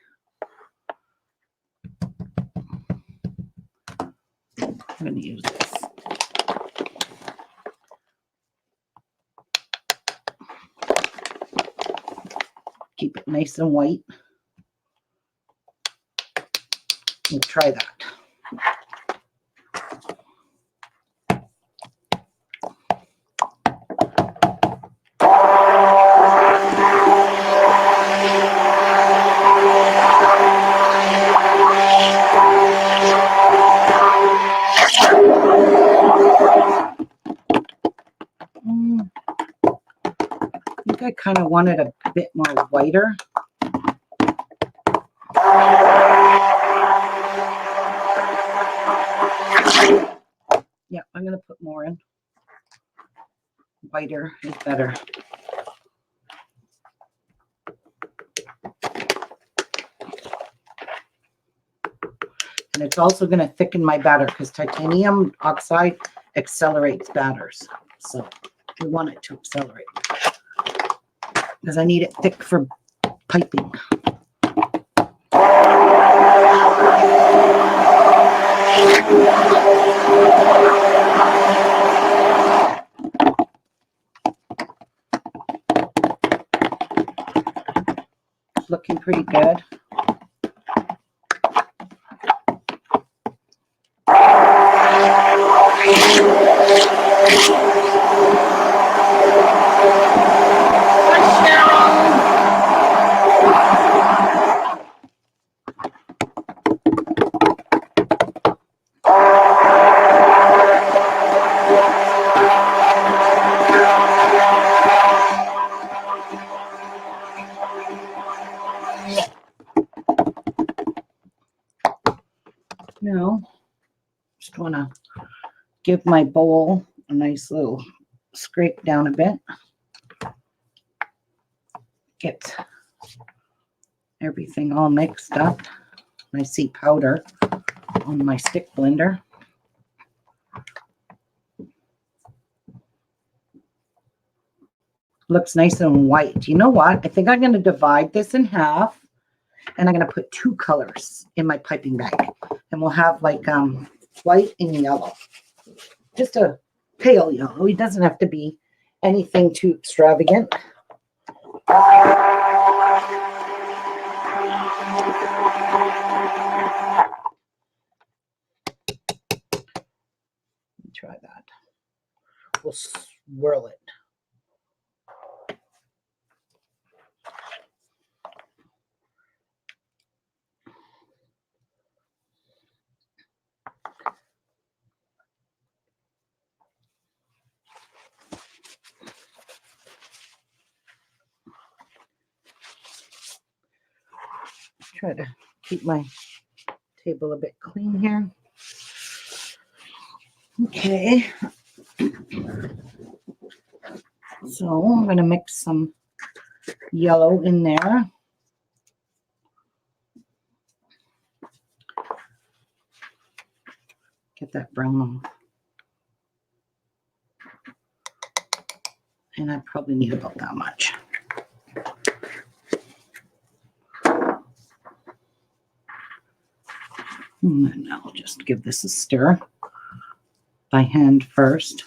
Speaker 1: I'm going to use this. Keep it nice and white. We'll try that. I think I kind of want it a bit more whiter. Yeah, I'm going to put more in. Whiter is better. And it's also going to thicken my batter because titanium oxide accelerates batters. So we want it to accelerate because I need it thick for piping. It's looking pretty good. Now, just want to give my bowl a nice little scrape down a bit. Get everything all mixed up. I see powder on my stick blender. Looks nice and white. You know what? I think I'm going to divide this in half, and I'm going to put two colors in my piping bag, and we'll have like white and yellow. Just a pale yellow. It doesn't have to be anything too extravagant. Try that. We'll swirl it. Try to keep my table a bit clean here. Okay. So I'm going to mix some yellow in there. Get that brown off. And I probably need about that much. And then I'll just give this a stir by hand first.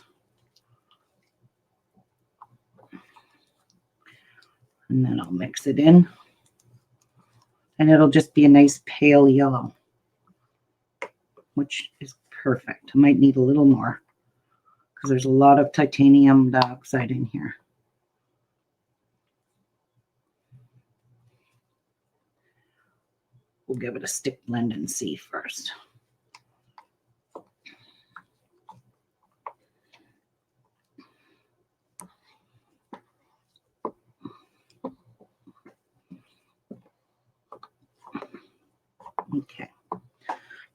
Speaker 1: And then I'll mix it in. And it'll just be a nice pale yellow, which is perfect. I might need a little more because there's a lot of titanium dioxide in here. We'll give it a stick blend and see first. Okay,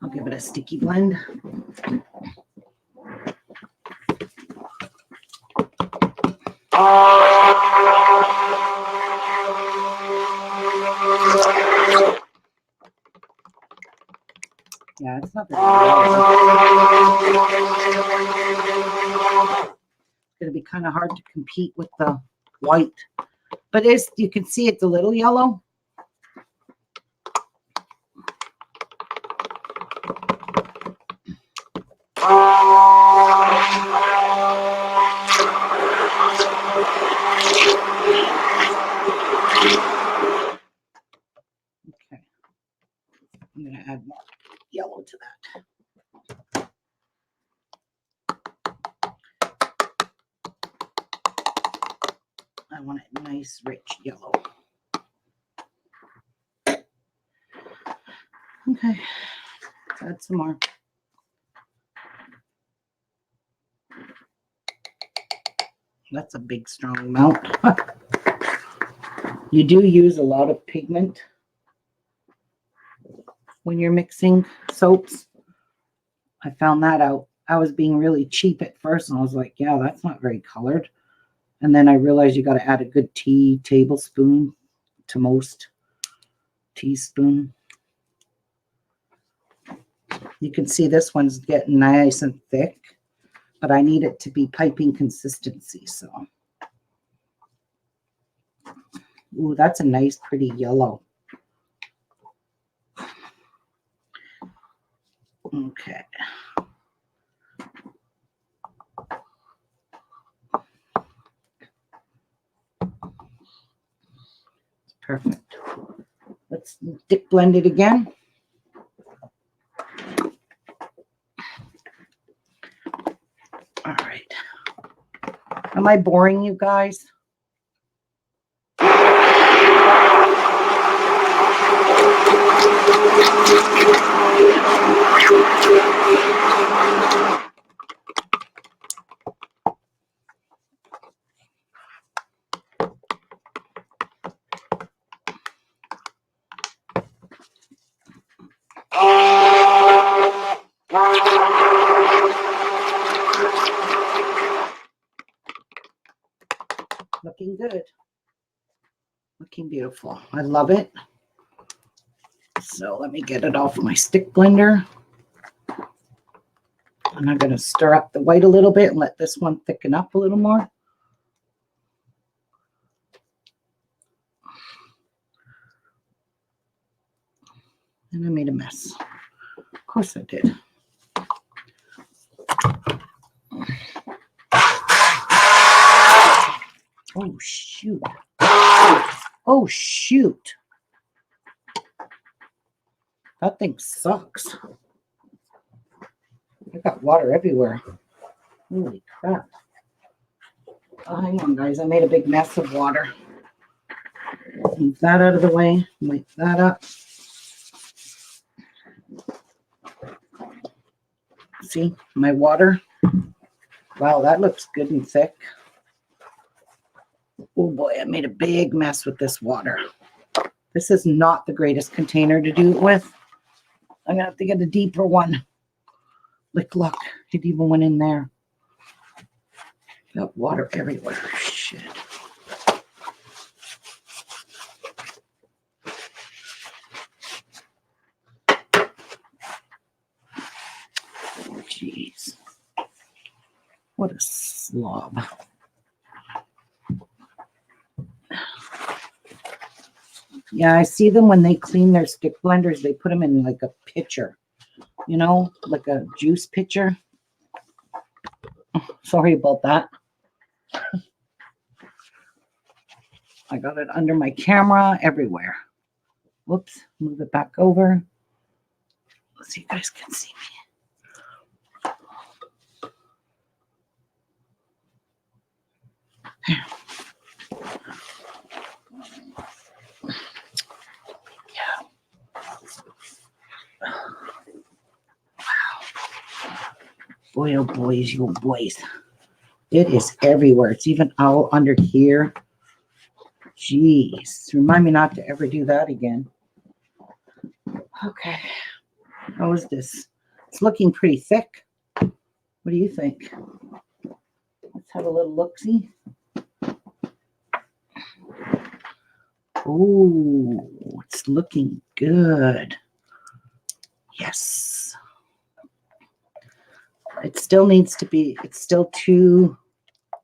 Speaker 1: I'll give it a sticky blend. Yeah, it's not very It's going to be kind of hard to compete with the white, but you can see it's a little yellow. Okay, I'm going to add more yellow to that. I want it nice, rich yellow. Okay, add some more. That's a big, strong amount. You do use a lot of pigment when you're mixing soaps. I found that out. I was being really cheap at first, and I was like, yeah, that's not very colored. And then I realized you got to add a good tablespoon to most teaspoon. You can see this one's getting nice and thick, but I need it to be piping consistency. So, ooh, that's a nice, pretty yellow. Okay. Perfect. Let's dip blend it again. All right. Am I boring you guys? Looking good. Looking beautiful. I love it. So let me get it off my stick blender. And I'm going to stir up the white a little bit and let this one thicken up a little more. And I made a mess. Of course I did. Oh, shoot. Oh, shoot. That thing sucks. I got water everywhere. Holy crap. Oh, hang on, guys. I made a big mess of water. Move that out of the way. Wipe that up. See my water? Wow, that looks good and thick. Oh boy, I made a big mess with this water. This is not the greatest container to do it with. I'm going to have to get a deeper one. Like, look, it even went in there. Got water everywhere. Shit. Jeez. What a slob. Yeah, I see them when they clean their stick blenders. They put them in like a pitcher, you know, like a juice pitcher. Sorry about that. I got it under my camera everywhere. Whoops, move it back over. Let's see if you guys can see me. There. Yeah. Wow. Boy, oh boys, you boys. It is everywhere. It's even all under here. Jeez. Remind me not to ever do that again. Okay. How is this? It's looking pretty thick. What do you think? Let's have a little look-see. Oh, it's looking good. Yes. It still needs to be, it's still too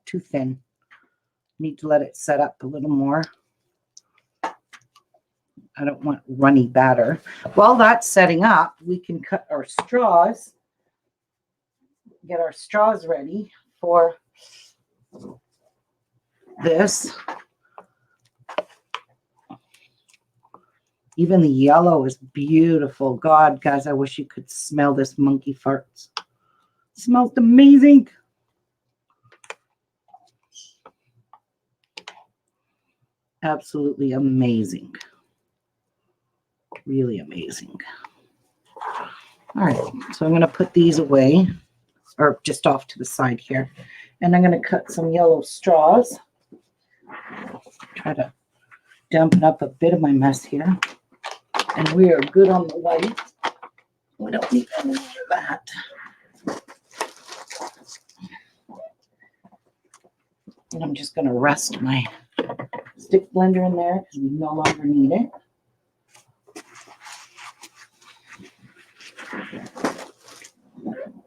Speaker 1: thin. Need to let it set up a little more. I don't want runny batter. While that's setting up, we can cut our straws, get our straws ready for this. Even the yellow is beautiful. God, guys, I wish you could smell this monkey farts. It smells amazing. Absolutely amazing. Really amazing. All right, so I'm going to put these away, or just off to the side here. And I'm going to cut some yellow straws. Try to dampen up a bit of my mess here. And we are good on the white. We don't need any more of that. And I'm just going to rest my stick blender in there because we no longer need it.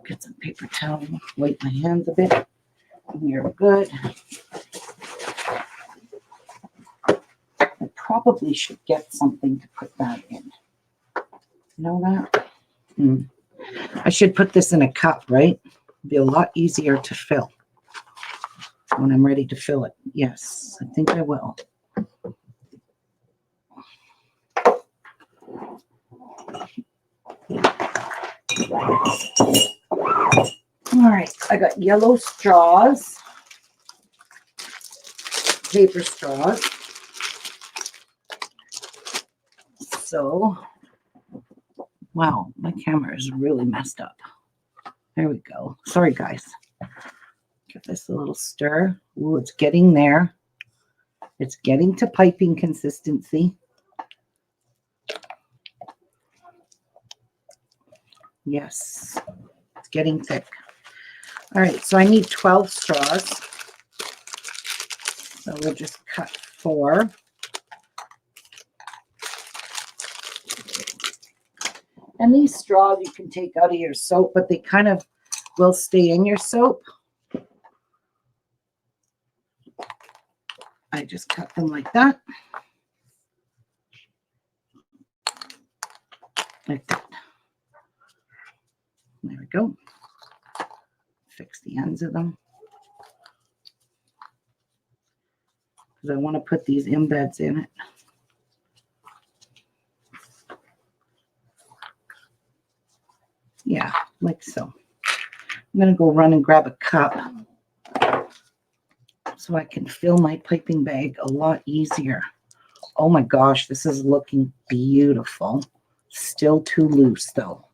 Speaker 1: Get some paper towel, wipe my hands a bit. We are good. I probably should get something to put that in. You know that? I should put this in a cup, right? It'd be a lot easier to fill when I'm ready to fill it. Yes, I think I will. All right, I got yellow straws, paper straws. So, wow, my camera is really messed up. There we go. Sorry, guys. Give this a little stir. Ooh, it's getting there. It's getting to piping consistency. Yes, it's getting thick. All right, so I need 12 straws. So we'll just cut 4. And these straws you can take out of your soap, but they kind of will stay in your soap. I just cut them like that. Like that. There we go. Fix the ends of them. Because I want to put these embeds in it. Yeah, like so. I'm going to go run and grab a cup so I can fill my piping bag a lot easier. Oh my gosh, this is looking beautiful. Still too loose though.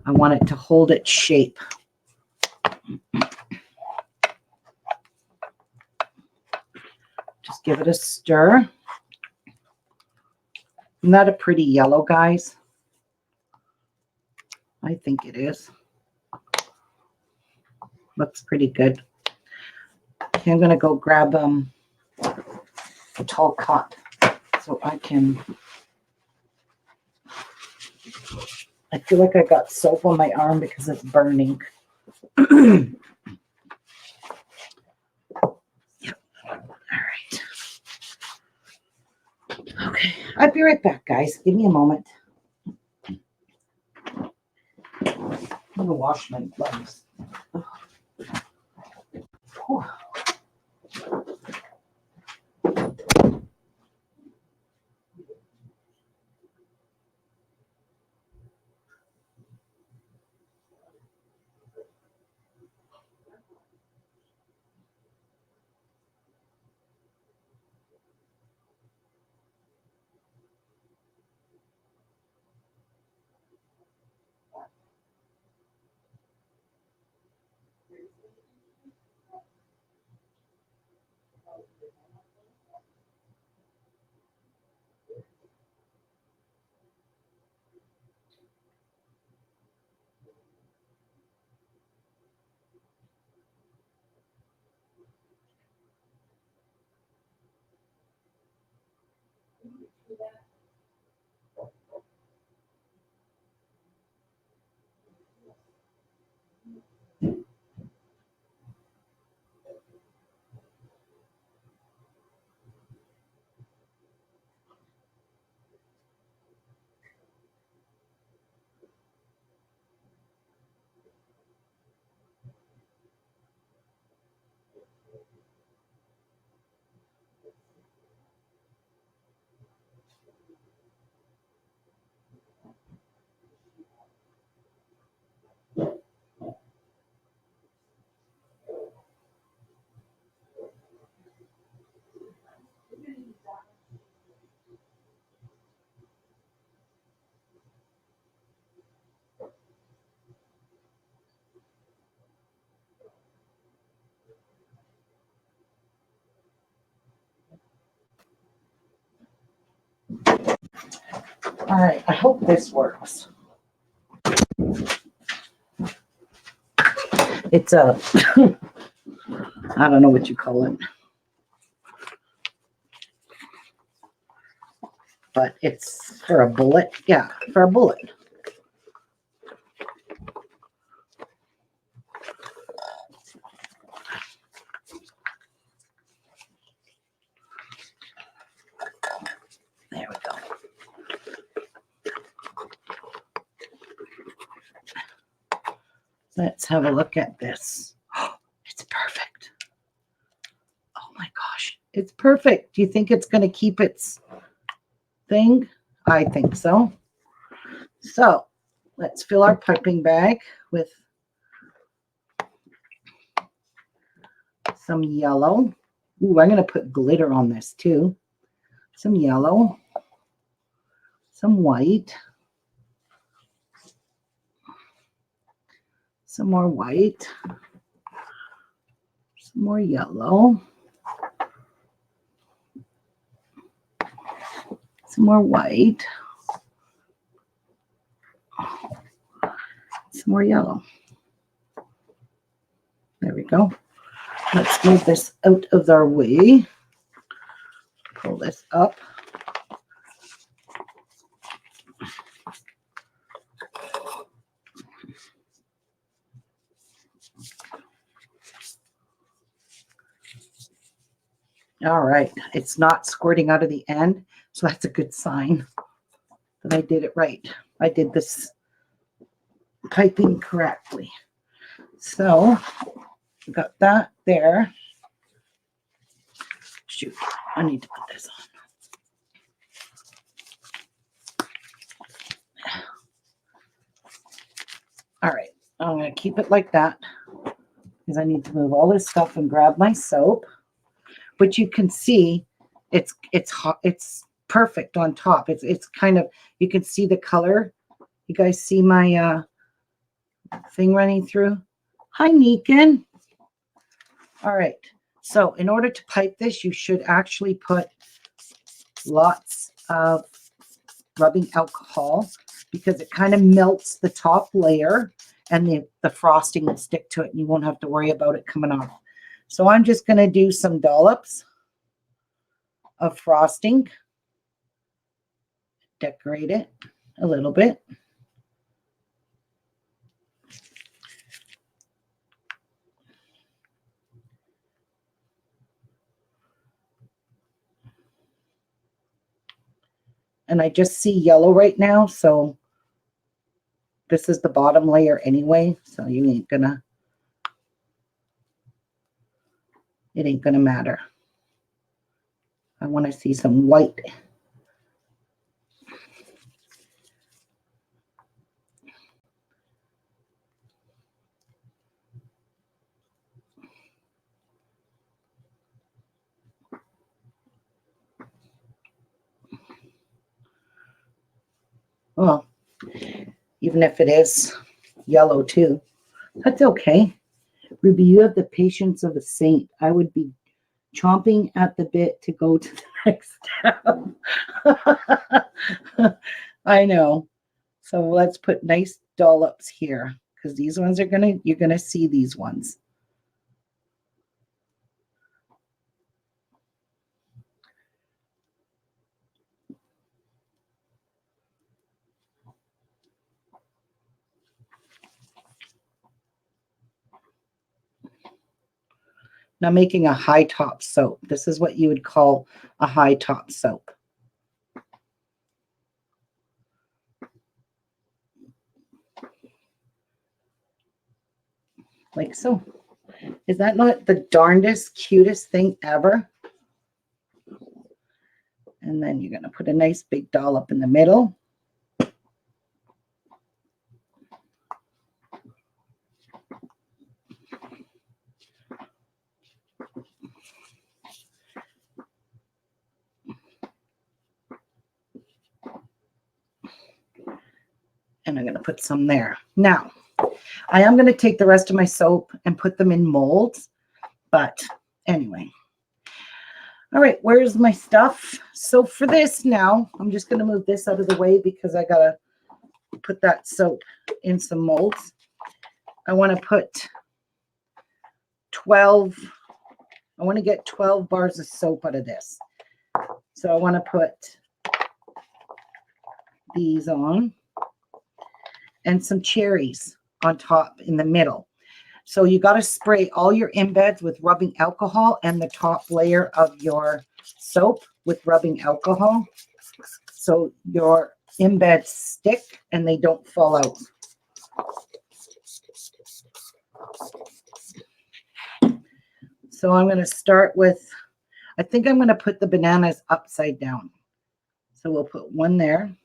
Speaker 1: I want it to hold its shape. Just Just give it a stir. Isn't that a pretty yellow, guys? I think it is. Looks pretty good. Okay, I'm going to go grab a tall cup so I can... I feel like I got soap on my arm because it's burning. Yep. All right. Okay, I'll be right back, guys. Give me a moment. I'm going to wash my gloves. Whew. All right, I hope this works. It's a, I don't know what you call it, but it's for a bullet. Yeah, for a bullet. There we go. Let's have a look at this. Oh, it's perfect. Oh my gosh, it's perfect. Do you think it's going to keep its thing? I think so. So let's fill our piping bag with some yellow. Ooh, I'm going to put glitter on this too. Some yellow, some white, some more white, some more yellow, some more white, some more yellow. There we go. Let's move this out of our way. Pull this up. All right, it's not squirting out of the end, so that's a good sign that I did it right. I did this piping correctly. So we got that there. Shoot, I need to put this on. All right, I'm going to keep it like that because I need to move all this stuff and grab my soap. But you can see it's hot. It's perfect on top. It's kind of, you can see the color. You guys see my thing running through? Hi, Neekin. All right. So in order to pipe this, you should actually put lots of rubbing alcohol because it kind of melts the top layer and the frosting will stick to it and you won't have to worry about it coming off. So I'm just going to do some dollops of frosting, decorate it a little bit. And I just see yellow right now, so this is the bottom layer anyway, so you ain't gonna, it ain't gonna matter. I want to see some white. Well, even if it is yellow too, that's okay. Ruby, you have the patience of a saint. I would be chomping at the bit to go to the next step. I know. So let's put nice dollops here because these ones are you're gonna see these ones. Now making a high top soap. This is what you would call a high top soap. Like so. Is that not the darndest, cutest thing ever? And then you're going to put a nice big dollop in the middle. And I'm going to put some there. Now, I am going to take the rest of my soap and put them in molds. But anyway. All right, where's my stuff? So for this now, I'm just going to move this out of the way because I got to put that soap in some molds. I want to put 12, I want to get 12 bars of soap out of this. So I want to put these on and some cherries on top in the middle. So you got to spray all your embeds with rubbing alcohol and the top layer of your soap with rubbing alcohol. So your embeds stick and they don't fall out. So I'm going to start with, I think I'm going to put the bananas upside down. So we'll put one there.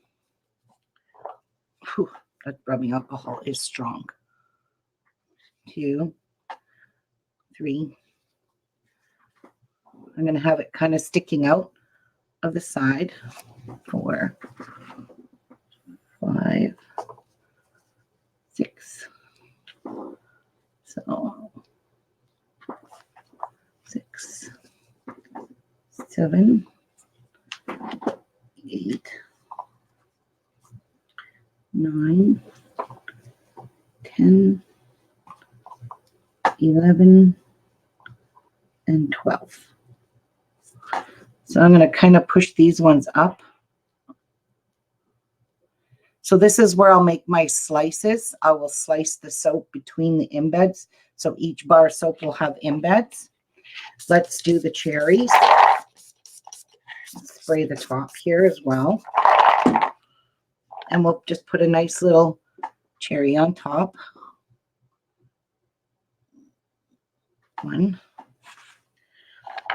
Speaker 1: Whew, that rubbing alcohol is strong. 2, 3. I'm going to have it kind of sticking out of the side. 4, 5, 6. So 6, 7, 8, 9, 10, 11, and 12. So I'm going to kind of push these ones up. So this is where I'll make my slices. I will slice the soap between the embeds. So each bar of soap will have embeds. Let's do the cherries. Spray the top here as well. And we'll just put a nice little cherry on top. 1.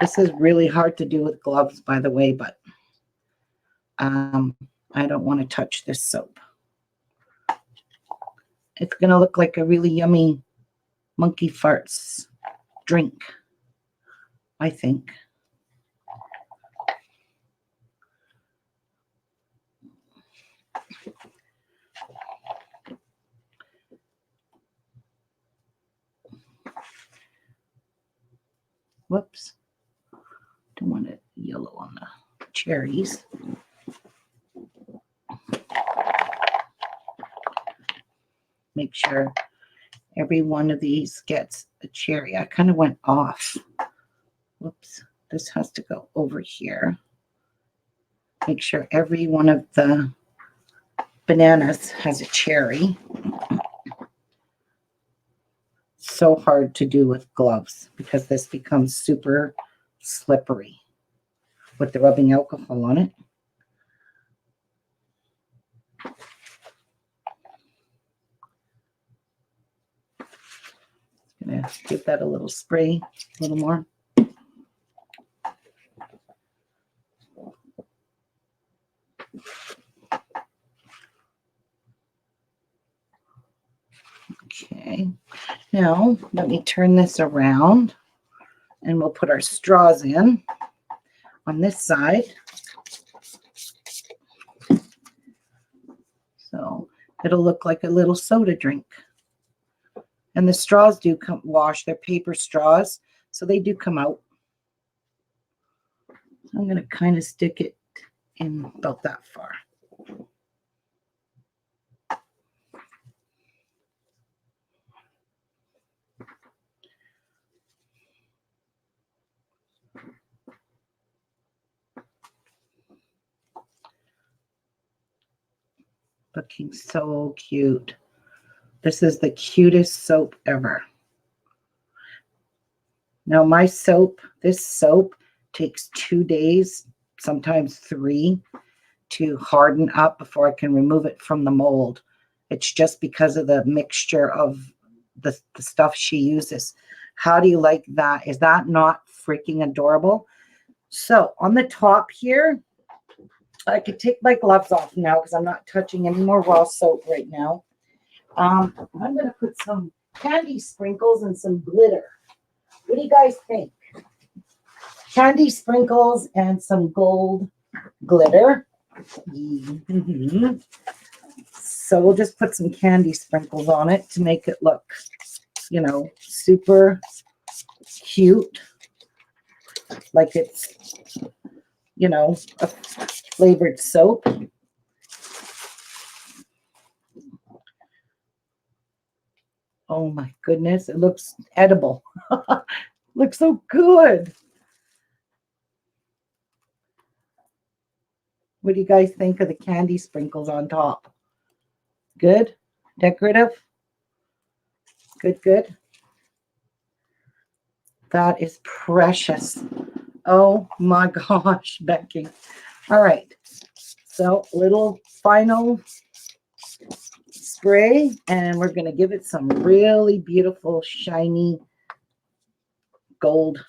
Speaker 1: This is really hard to do with gloves, by the way, but I don't want to touch this soap. It's going to look like a really yummy monkey farts drink, I think. Whoops. Don't want it yellow on the cherries. Make sure every one of these gets a cherry. I kind of went off. Whoops. This has to go over here. Make sure every one of the bananas has a cherry. So hard to do with gloves because this becomes super slippery with the rubbing alcohol on it. Gonna give that a little spray, a little more. Okay, now let me turn this around and we'll put our straws in on this side. So it'll look like a little soda drink. And the straws do come wash. They're paper straws, so they do come out. I'm going to kind of stick it in about that far. Looking so cute. This is the cutest soap ever. Now my soap, this soap takes 2 days, sometimes 3, to harden up before I can remove it from the mold. It's just because of the mixture of the stuff she uses. How do you like that? Is that not freaking adorable? So on the top here, I could take my gloves off now because I'm not touching any more raw soap right now. I'm going to put some candy sprinkles and some glitter. What do you guys think? Candy sprinkles and some gold glitter. Mm-hmm. So we'll just put some candy sprinkles on it to make it look, you know, super cute. Like it's, you know, a flavored soap. Oh my goodness, it looks edible. Looks so good. What do you guys think of the candy sprinkles on top? Good? Decorative? Good, good. That is precious. Oh my gosh, Becky. All right. So little final spray, and we're going to give it some really beautiful, shiny gold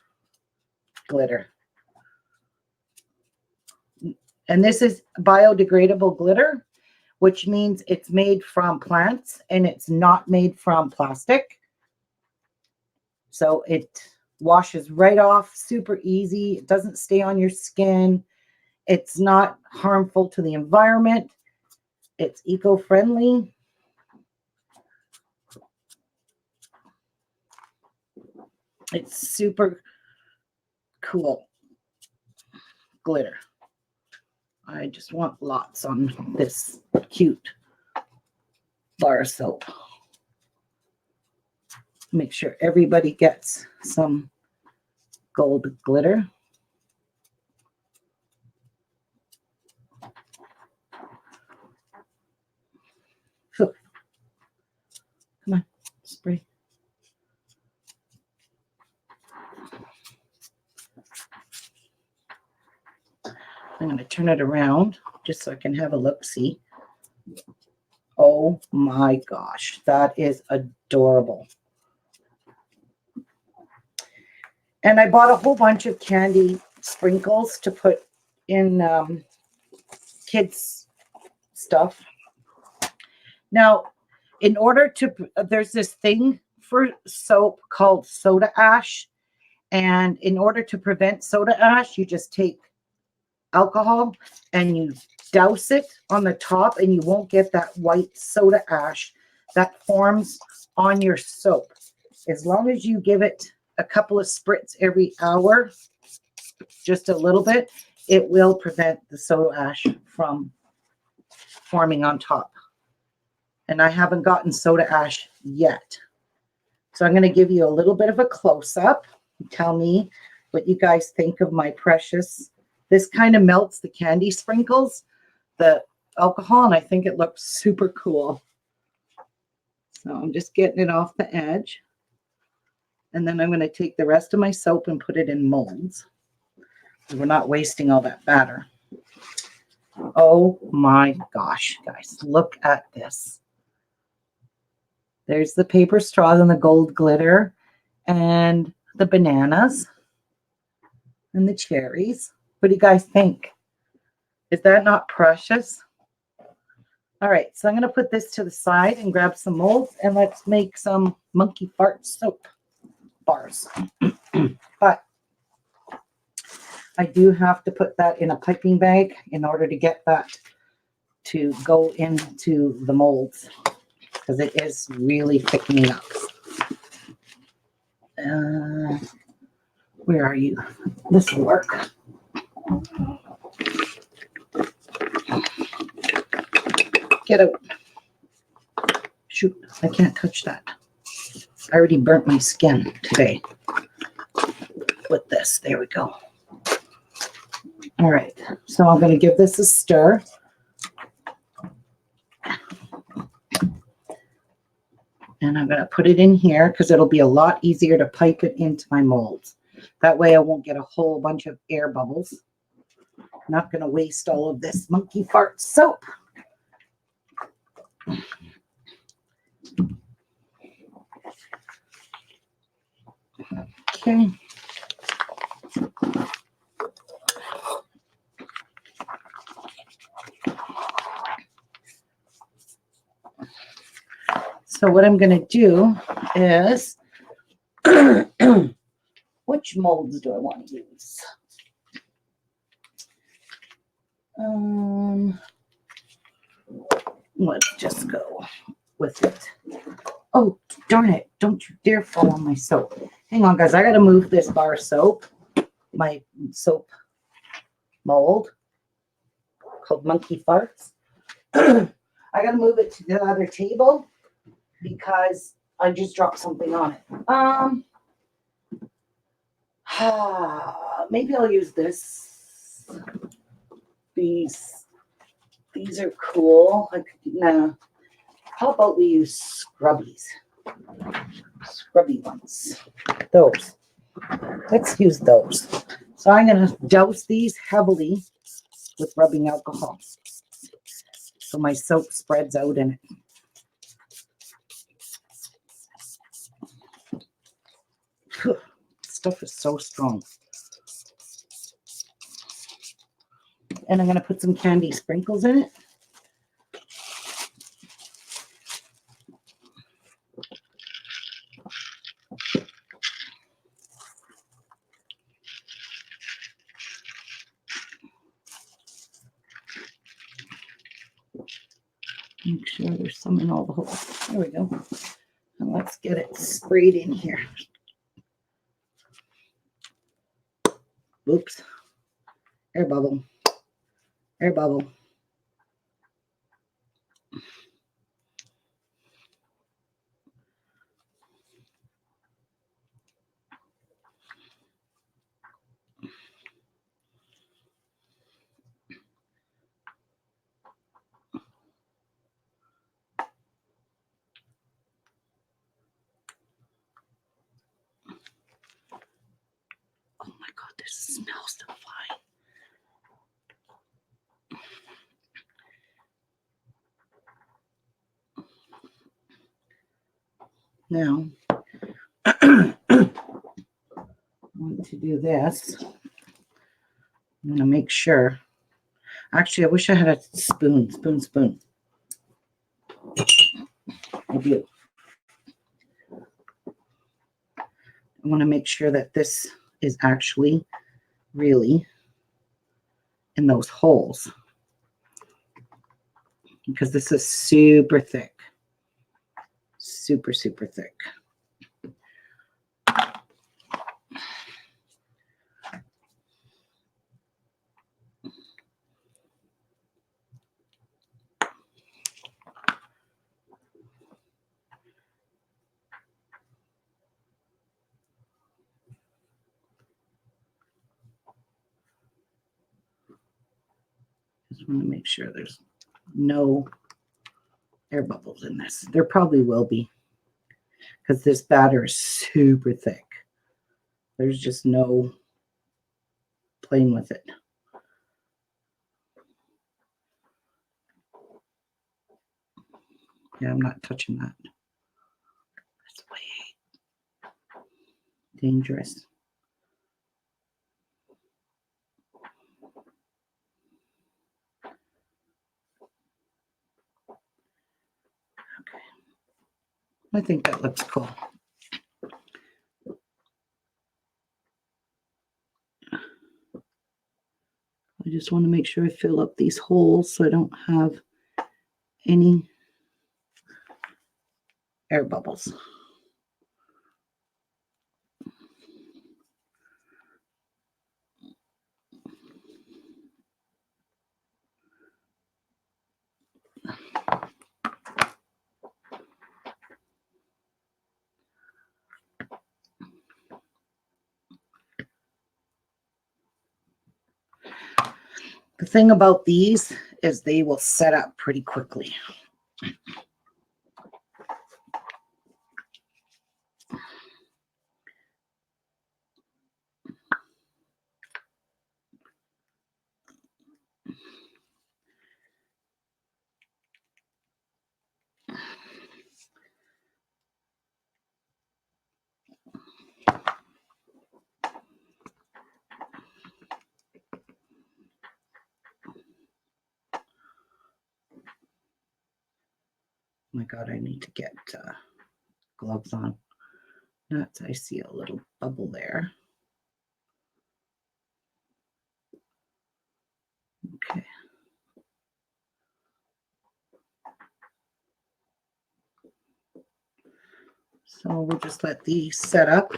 Speaker 1: glitter. And this is biodegradable glitter, which means it's made from plants and it's not made from plastic. So it washes right off, super easy. It doesn't stay on your skin. It's not harmful to the environment. It's eco-friendly. It's super cool glitter. I just want lots on this cute bar soap. Make sure everybody gets some gold glitter. Come on, spray. I'm going to turn it around just so I can have a look-see. Oh my gosh, that is adorable. And I bought a whole bunch of candy sprinkles to put in kids' stuff. Now, in order to, there's this thing for soap called soda ash. And in order to prevent soda ash, you just take alcohol and you douse it on the top and you won't get that white soda ash that forms on your soap. As long as you give it a couple of spritz every hour, just a little bit, it will prevent the soda ash from forming on top. And I haven't gotten soda ash yet. So I'm going to give you a little bit of a close-up. Tell me what you guys think of my precious. This kind of melts the candy sprinkles, the alcohol, and I think it looks super cool. So I'm just getting it off the edge. And then I'm going to take the rest of my soap and put it in molds. We're not wasting all that batter. Oh my gosh, guys, look at this. There's the paper straws and the gold glitter and the bananas and the cherries. What do you guys think? Is that not precious? All right, so I'm going to put this to the side and grab some molds, and let's make some monkey fart soap bars. But I do have to put that in a piping bag in order to get that to go into the molds, because it is really thickening up. Where are you? This will work. Get out. Shoot, I can't touch that. I already burnt my skin today with this. There we go. All right, so I'm going to give this a stir. And I'm going to put it in here because it'll be a lot easier to pipe it into my molds. That way I won't get a whole bunch of air bubbles. I'm not going to waste all of this monkey fart soap. Okay. So what I'm going to do is, which molds do I want to use? Let's just go with it. Oh, darn it. Don't you dare fall on my soap. Hang on, guys. I got to move this bar of soap, my soap mold called Monkey Farts. I got to move it to the other table because I just dropped something on it. Maybe I'll use this. These are cool. Nah. How about we use scrubbies? Scrubby ones. Those. Let's use those. So I'm going to douse these heavily with rubbing alcohol, so my soap spreads out in it. Stuff is so strong. And I'm going to put some candy sprinkles in it. Make sure there's some in all the holes. There we go. And let's get it sprayed in here. Oops. Air bubble. Air bubble. Oh my God, this smells divine. Now, I want to do this. I'm going to make sure. Actually, I wish I had a spoon. Spoon. I do. I want to make sure that this is actually really in those holes, because this is super thick. Super thick. Just want to make sure there's no air bubbles in this. There probably will be because this batter is super thick. There's just no playing with it. Yeah, I'm not touching that. That's way dangerous. Okay. I think that looks cool. I just want to make sure I fill up these holes so I don't have any air bubbles. The thing about these is they will set up pretty quickly. Oh my God, I need to get gloves on. Nuts, I see a little bubble there. Okay. So we'll just let these set up.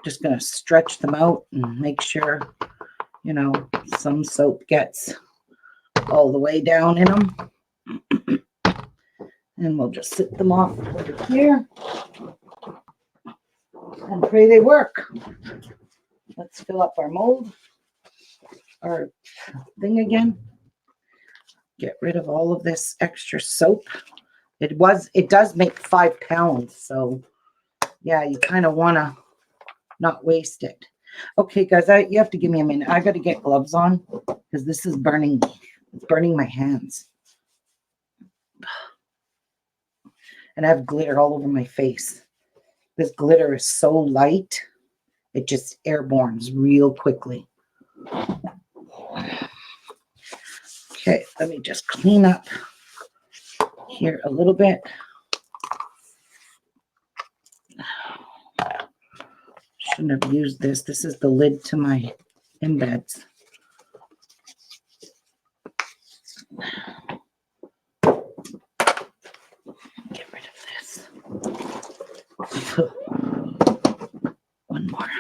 Speaker 1: Just going to stretch them out and make sure, you know, some soap gets all the way down in them. And we'll just sit them off over here and pray they work. Let's fill up our mold, our thing again. Get rid of all of this extra soap. It does make 5 pounds. So yeah, you kind of want to not waste it. Okay, guys, you have to give me a minute. I got to get gloves on because this is burning me. It's burning my hands. And I have glitter all over my face. This glitter is so light, it just airbornes real quickly. Okay, let me just clean up here a little bit. Shouldn't have used this. This is the lid to my embeds. Get rid of this. One more.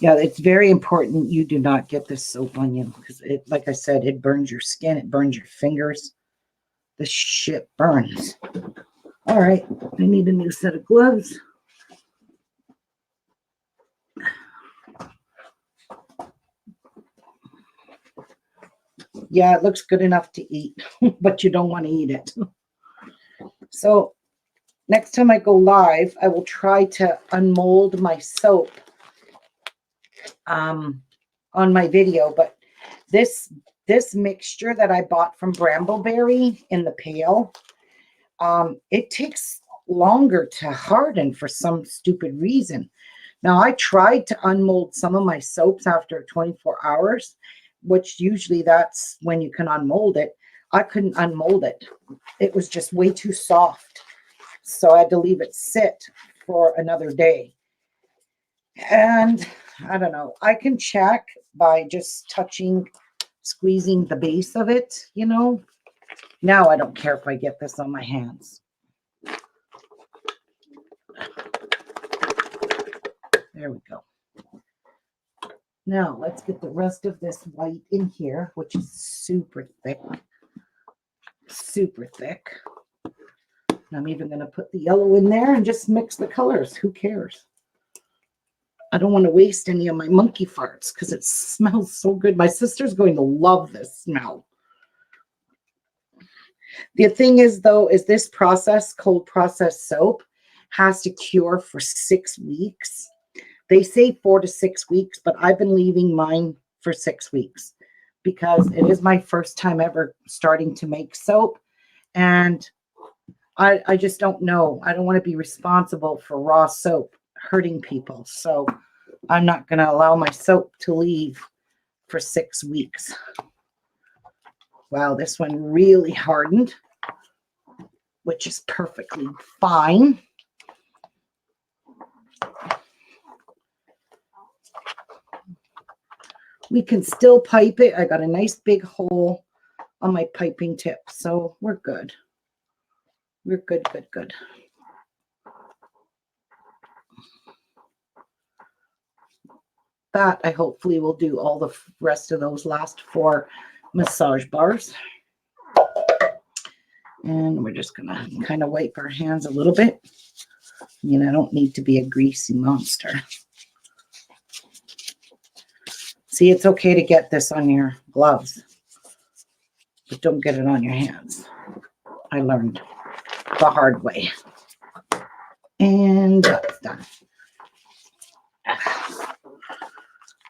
Speaker 1: Yeah, it's very important you do not get this soap on you because it, like I said, it burns your skin, it burns your fingers. This shit burns. All right, I need a new set of gloves. Yeah, it looks good enough to eat, but you don't want to eat it. So next time I go live, I will try to unmold my soap on my video, but this mixture that I bought from Brambleberry in the pail, it takes longer to harden for some stupid reason. Now, I tried to unmold some of my soaps after 24 hours, which usually that's when you can unmold it. I couldn't unmold it. It was just way too soft. So I had to leave it sit for another day. And I don't know. I can check by just touching, squeezing the base of it, you know. Now I don't care if I get this on my hands. There we go. Now let's get the rest of this white in here, which is super thick. Super thick. And I'm even going to put the yellow in there and just mix the colors. Who cares? I don't want to waste any of my monkey farts because it smells so good. My sister's going to love this smell. The thing is, though, is this process, cold process soap, has to cure for 6 weeks. They say 4 to 6 weeks, but I've been leaving mine for 6 weeks because it is my first time ever starting to make soap. And I just don't know. I don't want to be responsible for raw soap hurting people. So I'm not going to allow my soap to leave for 6 weeks. Wow, this one really hardened, which is perfectly fine. We can still pipe it. I got a nice big hole on my piping tip, so we're good. We're good, good, good. That I hopefully will do all the rest of those last 4 massage bars. And we're just going to kind of wipe our hands a little bit. I mean, I don't need to be a greasy monster. See, it's okay to get this on your gloves, but don't get it on your hands. I learned the hard way. And that's done.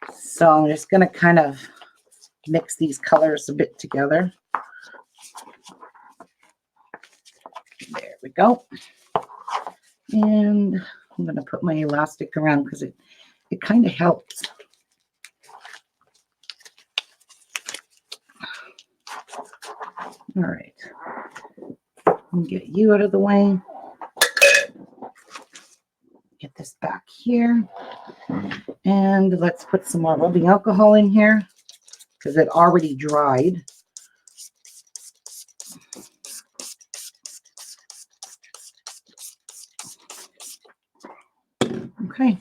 Speaker 1: So I'm just going to kind of mix these colors a bit together. There we go. And I'm going to put my elastic around because it kind of helps. All right. I'll get you out of the way. Get this back here. And let's put some more rubbing alcohol in here because it already dried. Okay.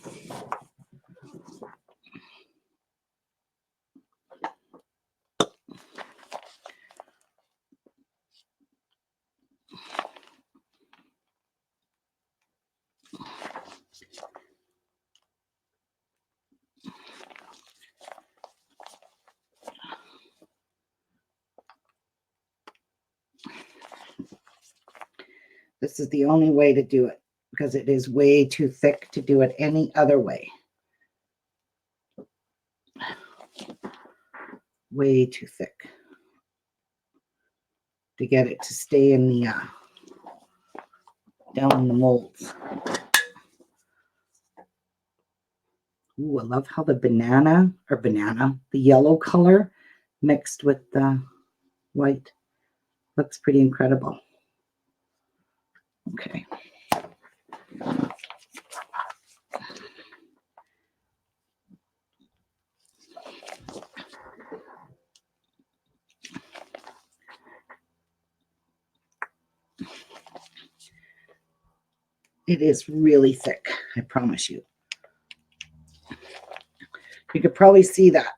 Speaker 1: This is the only way to do it because it is way too thick to do it any other way. Way too thick to get it to stay in the down in the molds. Ooh, I love how the the yellow color mixed with the white. Looks pretty incredible. Okay. It is really thick, I promise you. You could probably see that.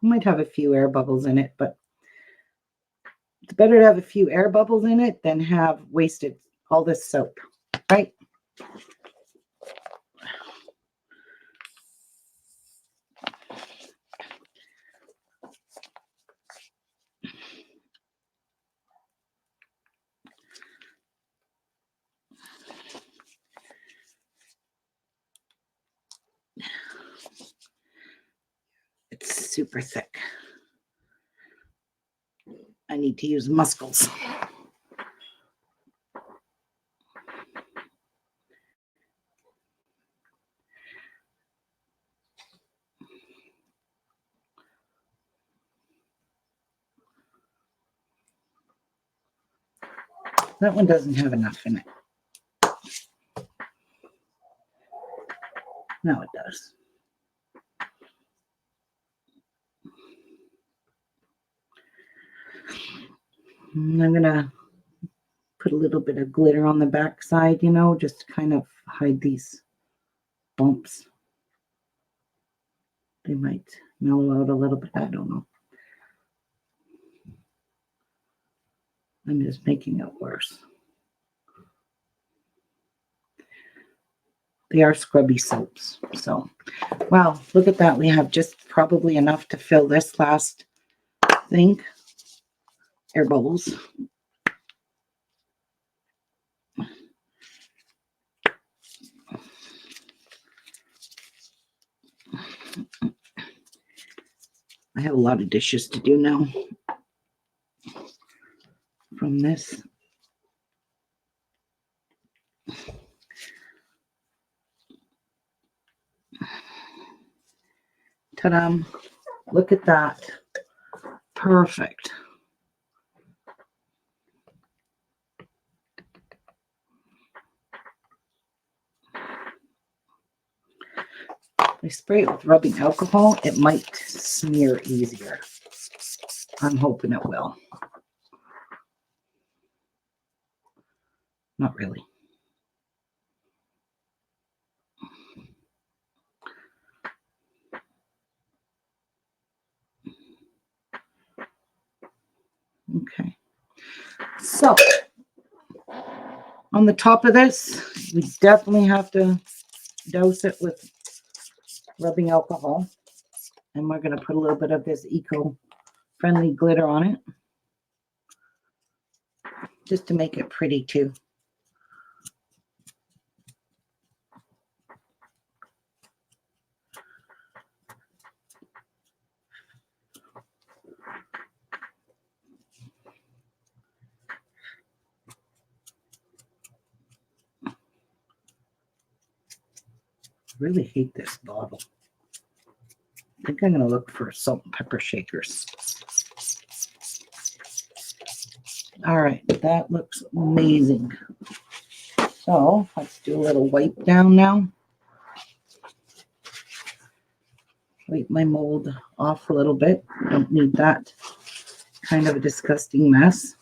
Speaker 1: Might have a few air bubbles in it, but it's better to have a few air bubbles in it than have wasted all this soap, right? It's super thick. I need to use muscles. That one doesn't have enough in it. No, it does. And I'm going to put a little bit of glitter on the back side, you know, just to kind of hide these bumps. They might mellow out a little bit. I don't know. I'm just making it worse. They are scrubby soaps. So, wow, look at that. We have just probably enough to fill this last thing. Air bubbles. I have a lot of dishes to do now from this. Ta-da! Look at that. Perfect. If I spray it with rubbing alcohol, it might smear easier. I'm hoping it will. Not really. Okay. So, on the top of this, we definitely have to douse it with rubbing alcohol. And we're going to put a little bit of this eco-friendly glitter on it. Just to make it pretty too. I really hate this bottle. I think I'm going to look for salt and pepper shakers. All right, that looks amazing. So let's do a little wipe down now. Wipe my mold off a little bit. Don't need that kind of a disgusting mess.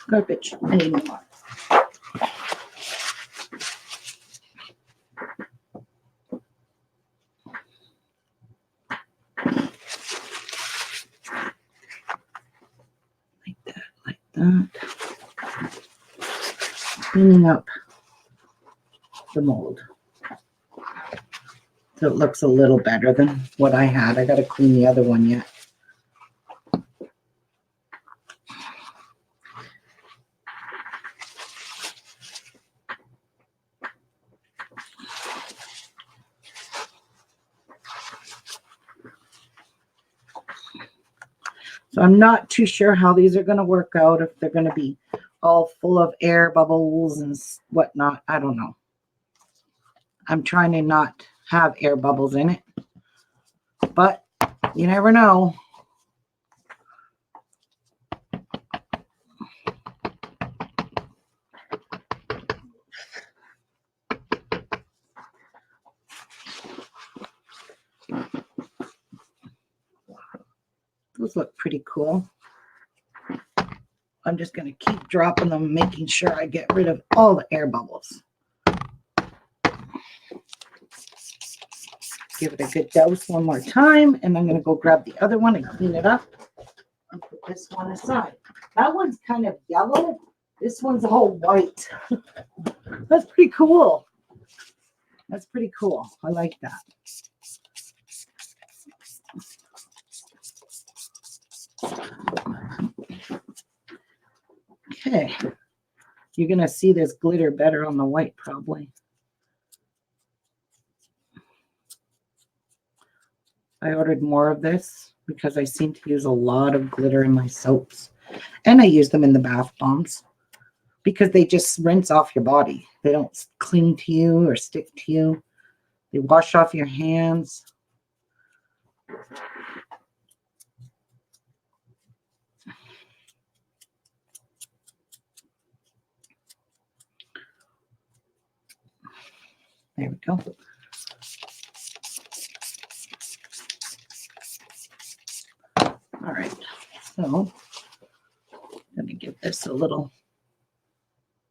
Speaker 1: Garbage. I need more. Like that, like that. Cleaning up the mold. So it looks a little better than what I had. I got to clean the other one yet. So I'm not too sure how these are going to work out, if they're going to be all full of air bubbles and whatnot. I don't know. I'm trying to not have air bubbles in it, but you never know. Those look pretty cool. I'm just going to keep dropping them, making sure I get rid of all the air bubbles. Give it a good douse one more time, and I'm going to go grab the other one and clean it up and put this one aside. That one's kind of yellow. This one's all white. That's pretty cool. That's pretty cool. I like that. Okay. You're going to see this glitter better on the white probably. I ordered more of this because I seem to use a lot of glitter in my soaps. And I use them in the bath bombs because they just rinse off your body. They don't cling to you or stick to you. They wash off your hands. There we go. All right, so I'm going to give this a little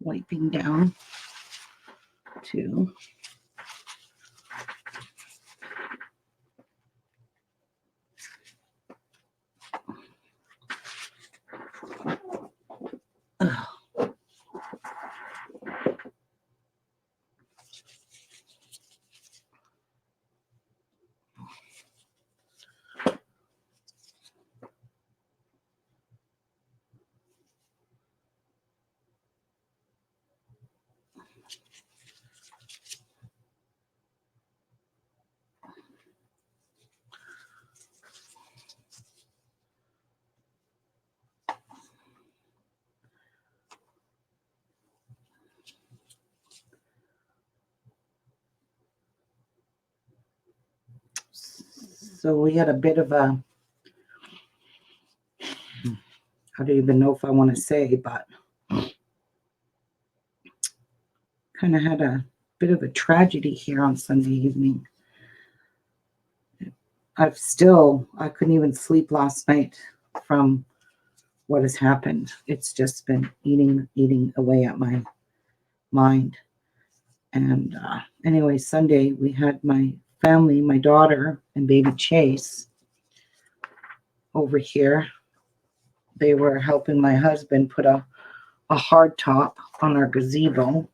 Speaker 1: wiping down too. So we had a bit of a, I don't even know if I want to say, but kind of had a bit of a tragedy here on Sunday evening. I couldn't even sleep last night from what has happened. It's just been eating away at my mind. And anyway, Sunday we had my family, my daughter and baby Chase over here. They were helping my husband put a hard top on our gazebo.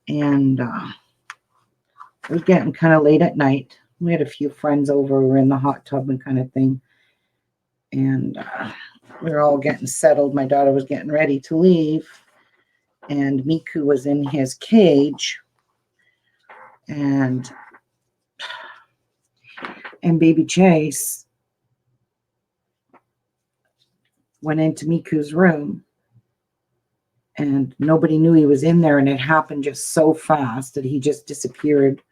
Speaker 1: And it was getting kind of late at night. We had a few friends over. We were in the hot tub and kind of thing. And we were all getting settled. My daughter was getting ready to leave. And Miku was in his cage. And baby Chase went into Miku's room. And nobody knew he was in there. And it happened just so fast that he just disappeared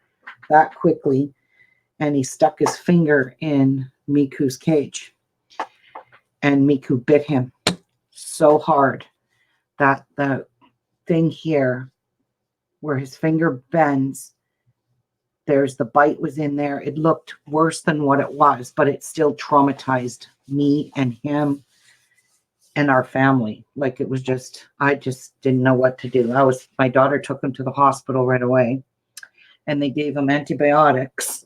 Speaker 1: that quickly. And he stuck his finger in Miku's cage. And Miku bit him so hard that the thing here where his finger bends, there's the bite was in there. It looked worse than what it was, but it still traumatized me and him and our family. Like it was just, I just didn't know what to do. My daughter took him to the hospital right away and they gave him antibiotics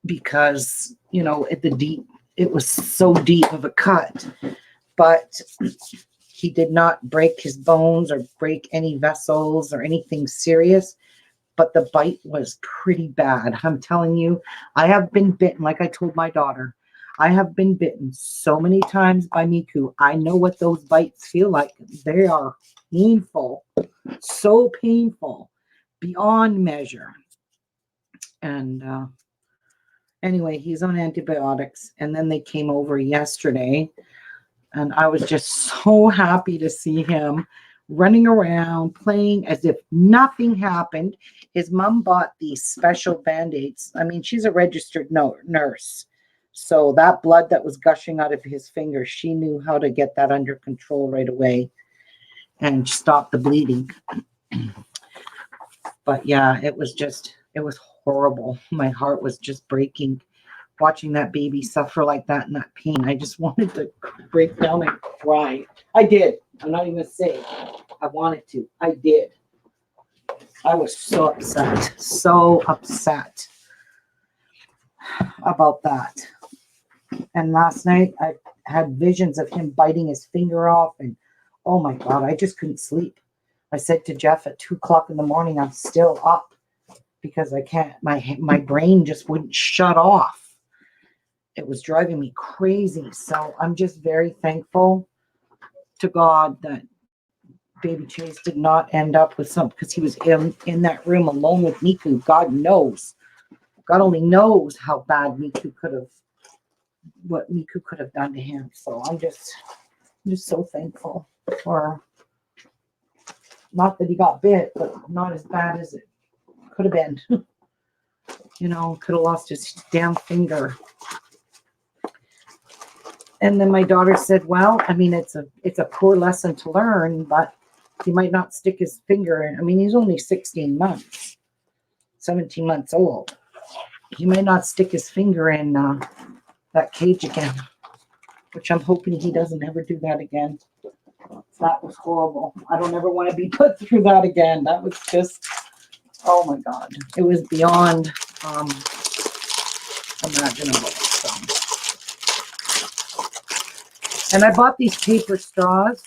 Speaker 1: because, you know, it was so deep of a cut, but he did not break his bones or break any vessels or anything serious, but the bite was pretty bad. I'm telling you, I have been bitten, like I told my daughter, I have been bitten so many times by Miku. I know what those bites feel like. They are painful, so painful, beyond measure. And anyway, he's on antibiotics. And then they came over yesterday. And I was just so happy to see him running around, playing as if nothing happened. His mom bought these special Band-Aids. I mean, she's a registered nurse. So that blood that was gushing out of his finger, she knew how to get that under control right away and stop the bleeding. But yeah, it was horrible. My heart was just breaking watching that baby suffer like that in that pain. I just wanted to break down and cry. I did. I'm not even going to say I wanted to. I did. I was so upset about that. And last night I had visions of him biting his finger off and oh my God, I just couldn't sleep. I said to Jeff at 2:00 in the morning, I'm still up because I can't, my brain just wouldn't shut off. It was driving me crazy. So I'm just very thankful to God that baby Chase did not end up with something because he was in that room alone with Miku. God knows. God only knows how bad what Miku could have done to him. So I'm just so thankful for, not that he got bit, but not as bad as it could have been. You know, could have lost his damn finger. And then my daughter said, well, I mean, it's a poor lesson to learn, but he might not stick his finger in. I mean, he's only 16 months. 17 months old. He may not stick his finger in that cage again, which I'm hoping he doesn't ever do that again. That was horrible. I don't ever want to be put through that again. That was just, oh my God. It was beyond imaginable. So. And I bought these paper straws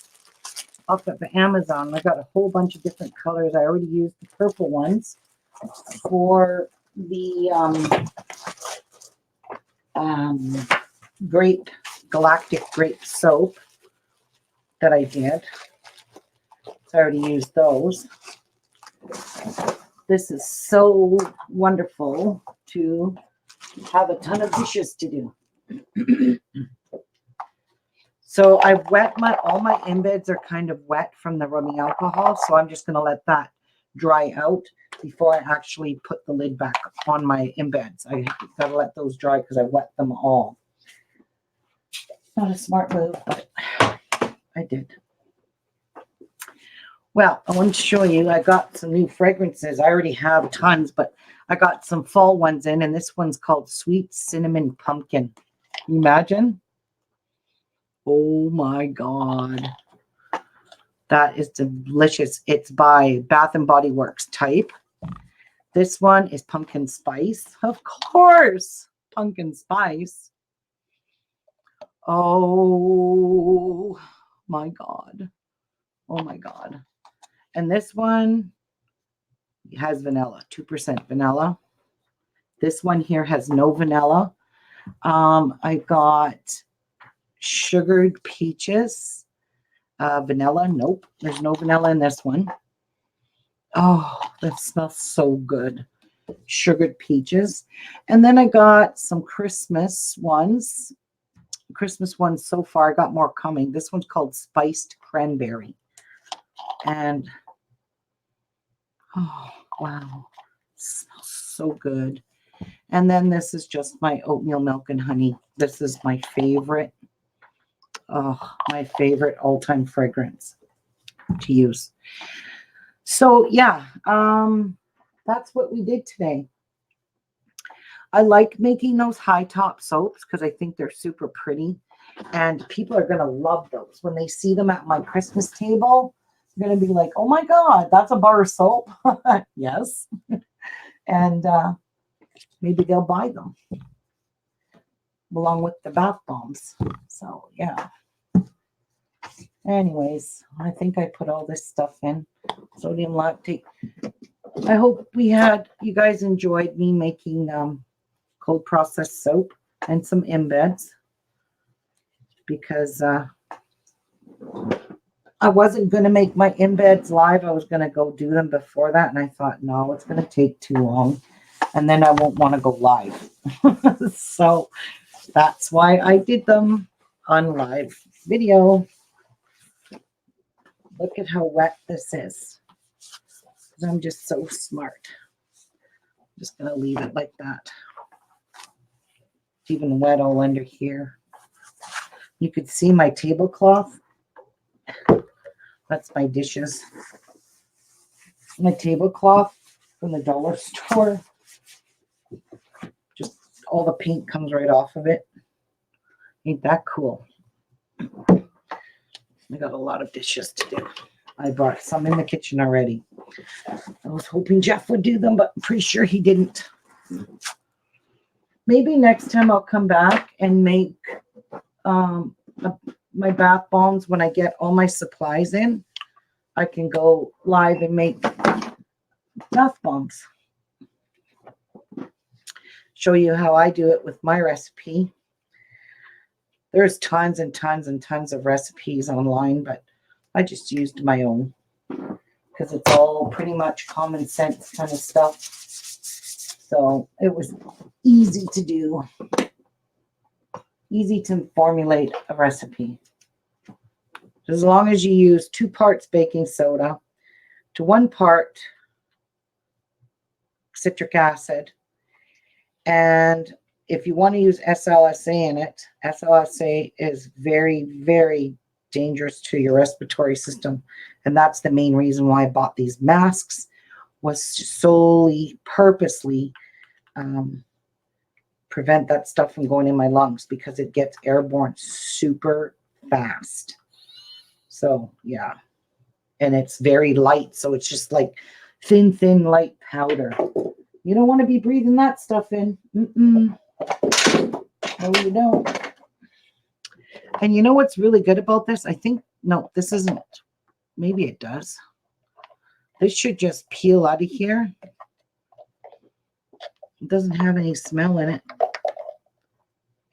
Speaker 1: off of Amazon. I got a whole bunch of different colors. I already used the purple ones for the galactic grape soap that I did. So I already used those. This is so wonderful to have a ton of dishes to do. So I wet all my embeds are kind of wet from the rubbing alcohol. So I'm just going to let that dry out before I actually put the lid back on my embeds. I got to let those dry because I wet them all. Not a smart move, but I did. Well, I wanted to show you, I got some new fragrances. I already have tons, but I got some fall ones in, and this one's called Sweet Cinnamon Pumpkin. Can you imagine? Oh my God. That is delicious. It's by Bath and Body Works type. This one is pumpkin spice. Of course, pumpkin spice. Oh my God. Oh my God. And this one has vanilla, 2% vanilla. This one here has no vanilla. I got sugared peaches, vanilla. Nope, there's no vanilla in this one. Oh, that smells so good. Sugared peaches. And then I got some Christmas ones. Christmas ones so far. I got more coming. This one's called Spiced Cranberry. And oh, wow. It smells so good. And then this is just my oatmeal milk and honey. This is my favorite. Oh, my favorite all-time fragrance to use. So yeah, that's what we did today. I like making those high top soaps because I think they're super pretty. And people are going to love those. When they see them at my Christmas table, they're going to be like, oh my God, that's a bar of soap. Yes. And maybe they'll buy them along with the bath bombs. So yeah. Anyways, I think I put all this stuff in. Sodium lactate. I hope you guys enjoyed me making cold processed soap and some embeds, because I wasn't going to make my embeds live. I was going to go do them before that. And I thought, no, it's going to take too long. And then I won't want to go live. So that's why I did them on live video. Look at how wet this is. I'm just so smart. I'm just going to leave it like that. It's even wet all under here. You could see my tablecloth. That's my dishes. My tablecloth from the dollar store. Just all the paint comes right off of it. Ain't that cool? I got a lot of dishes to do. I brought some in the kitchen already. I was hoping Jeff would do them, but I'm pretty sure he didn't. Maybe next time I'll come back and make my bath bombs when I get all my supplies in. I can go live and make bath bombs. Show you how I do it with my recipe. There's tons and tons and tons of recipes online, but I just used my own because it's all pretty much common sense kind of stuff. So it was easy to do, easy to formulate a recipe. As long as you use 2 parts baking soda to 1 part citric acid. And if you want to use SLSA in it, SLSA is very, very dangerous to your respiratory system. And that's the main reason why I bought these masks, was solely, purposely prevent that stuff from going in my lungs because it gets airborne super fast. So, yeah. And it's very light. So it's just like thin, light powder. You don't want to be breathing that stuff in. No, you don't. And you know what's really good about this? I think, no, this isn't. Maybe it does. This should just peel out of here. It doesn't have any smell in it.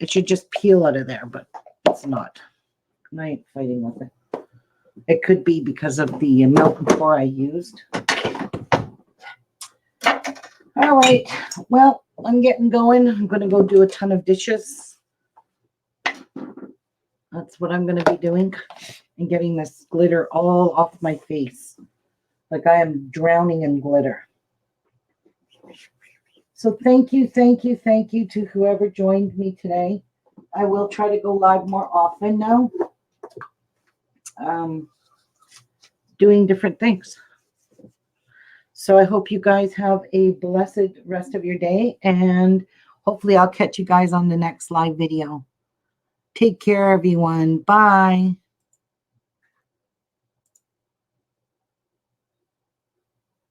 Speaker 1: It should just peel out of there, but it's not. I ain't fighting with it. It could be because of the milk and pour I used. All right. Well, I'm getting going. I'm going to go do a ton of dishes. That's what I'm going to be doing. And getting this glitter all off my face. Like I am drowning in glitter. So thank you to whoever joined me today. I will try to go live more often now. Doing different things. So I hope you guys have a blessed rest of your day, and hopefully I'll catch you guys on the next live video. Take care, everyone. Bye.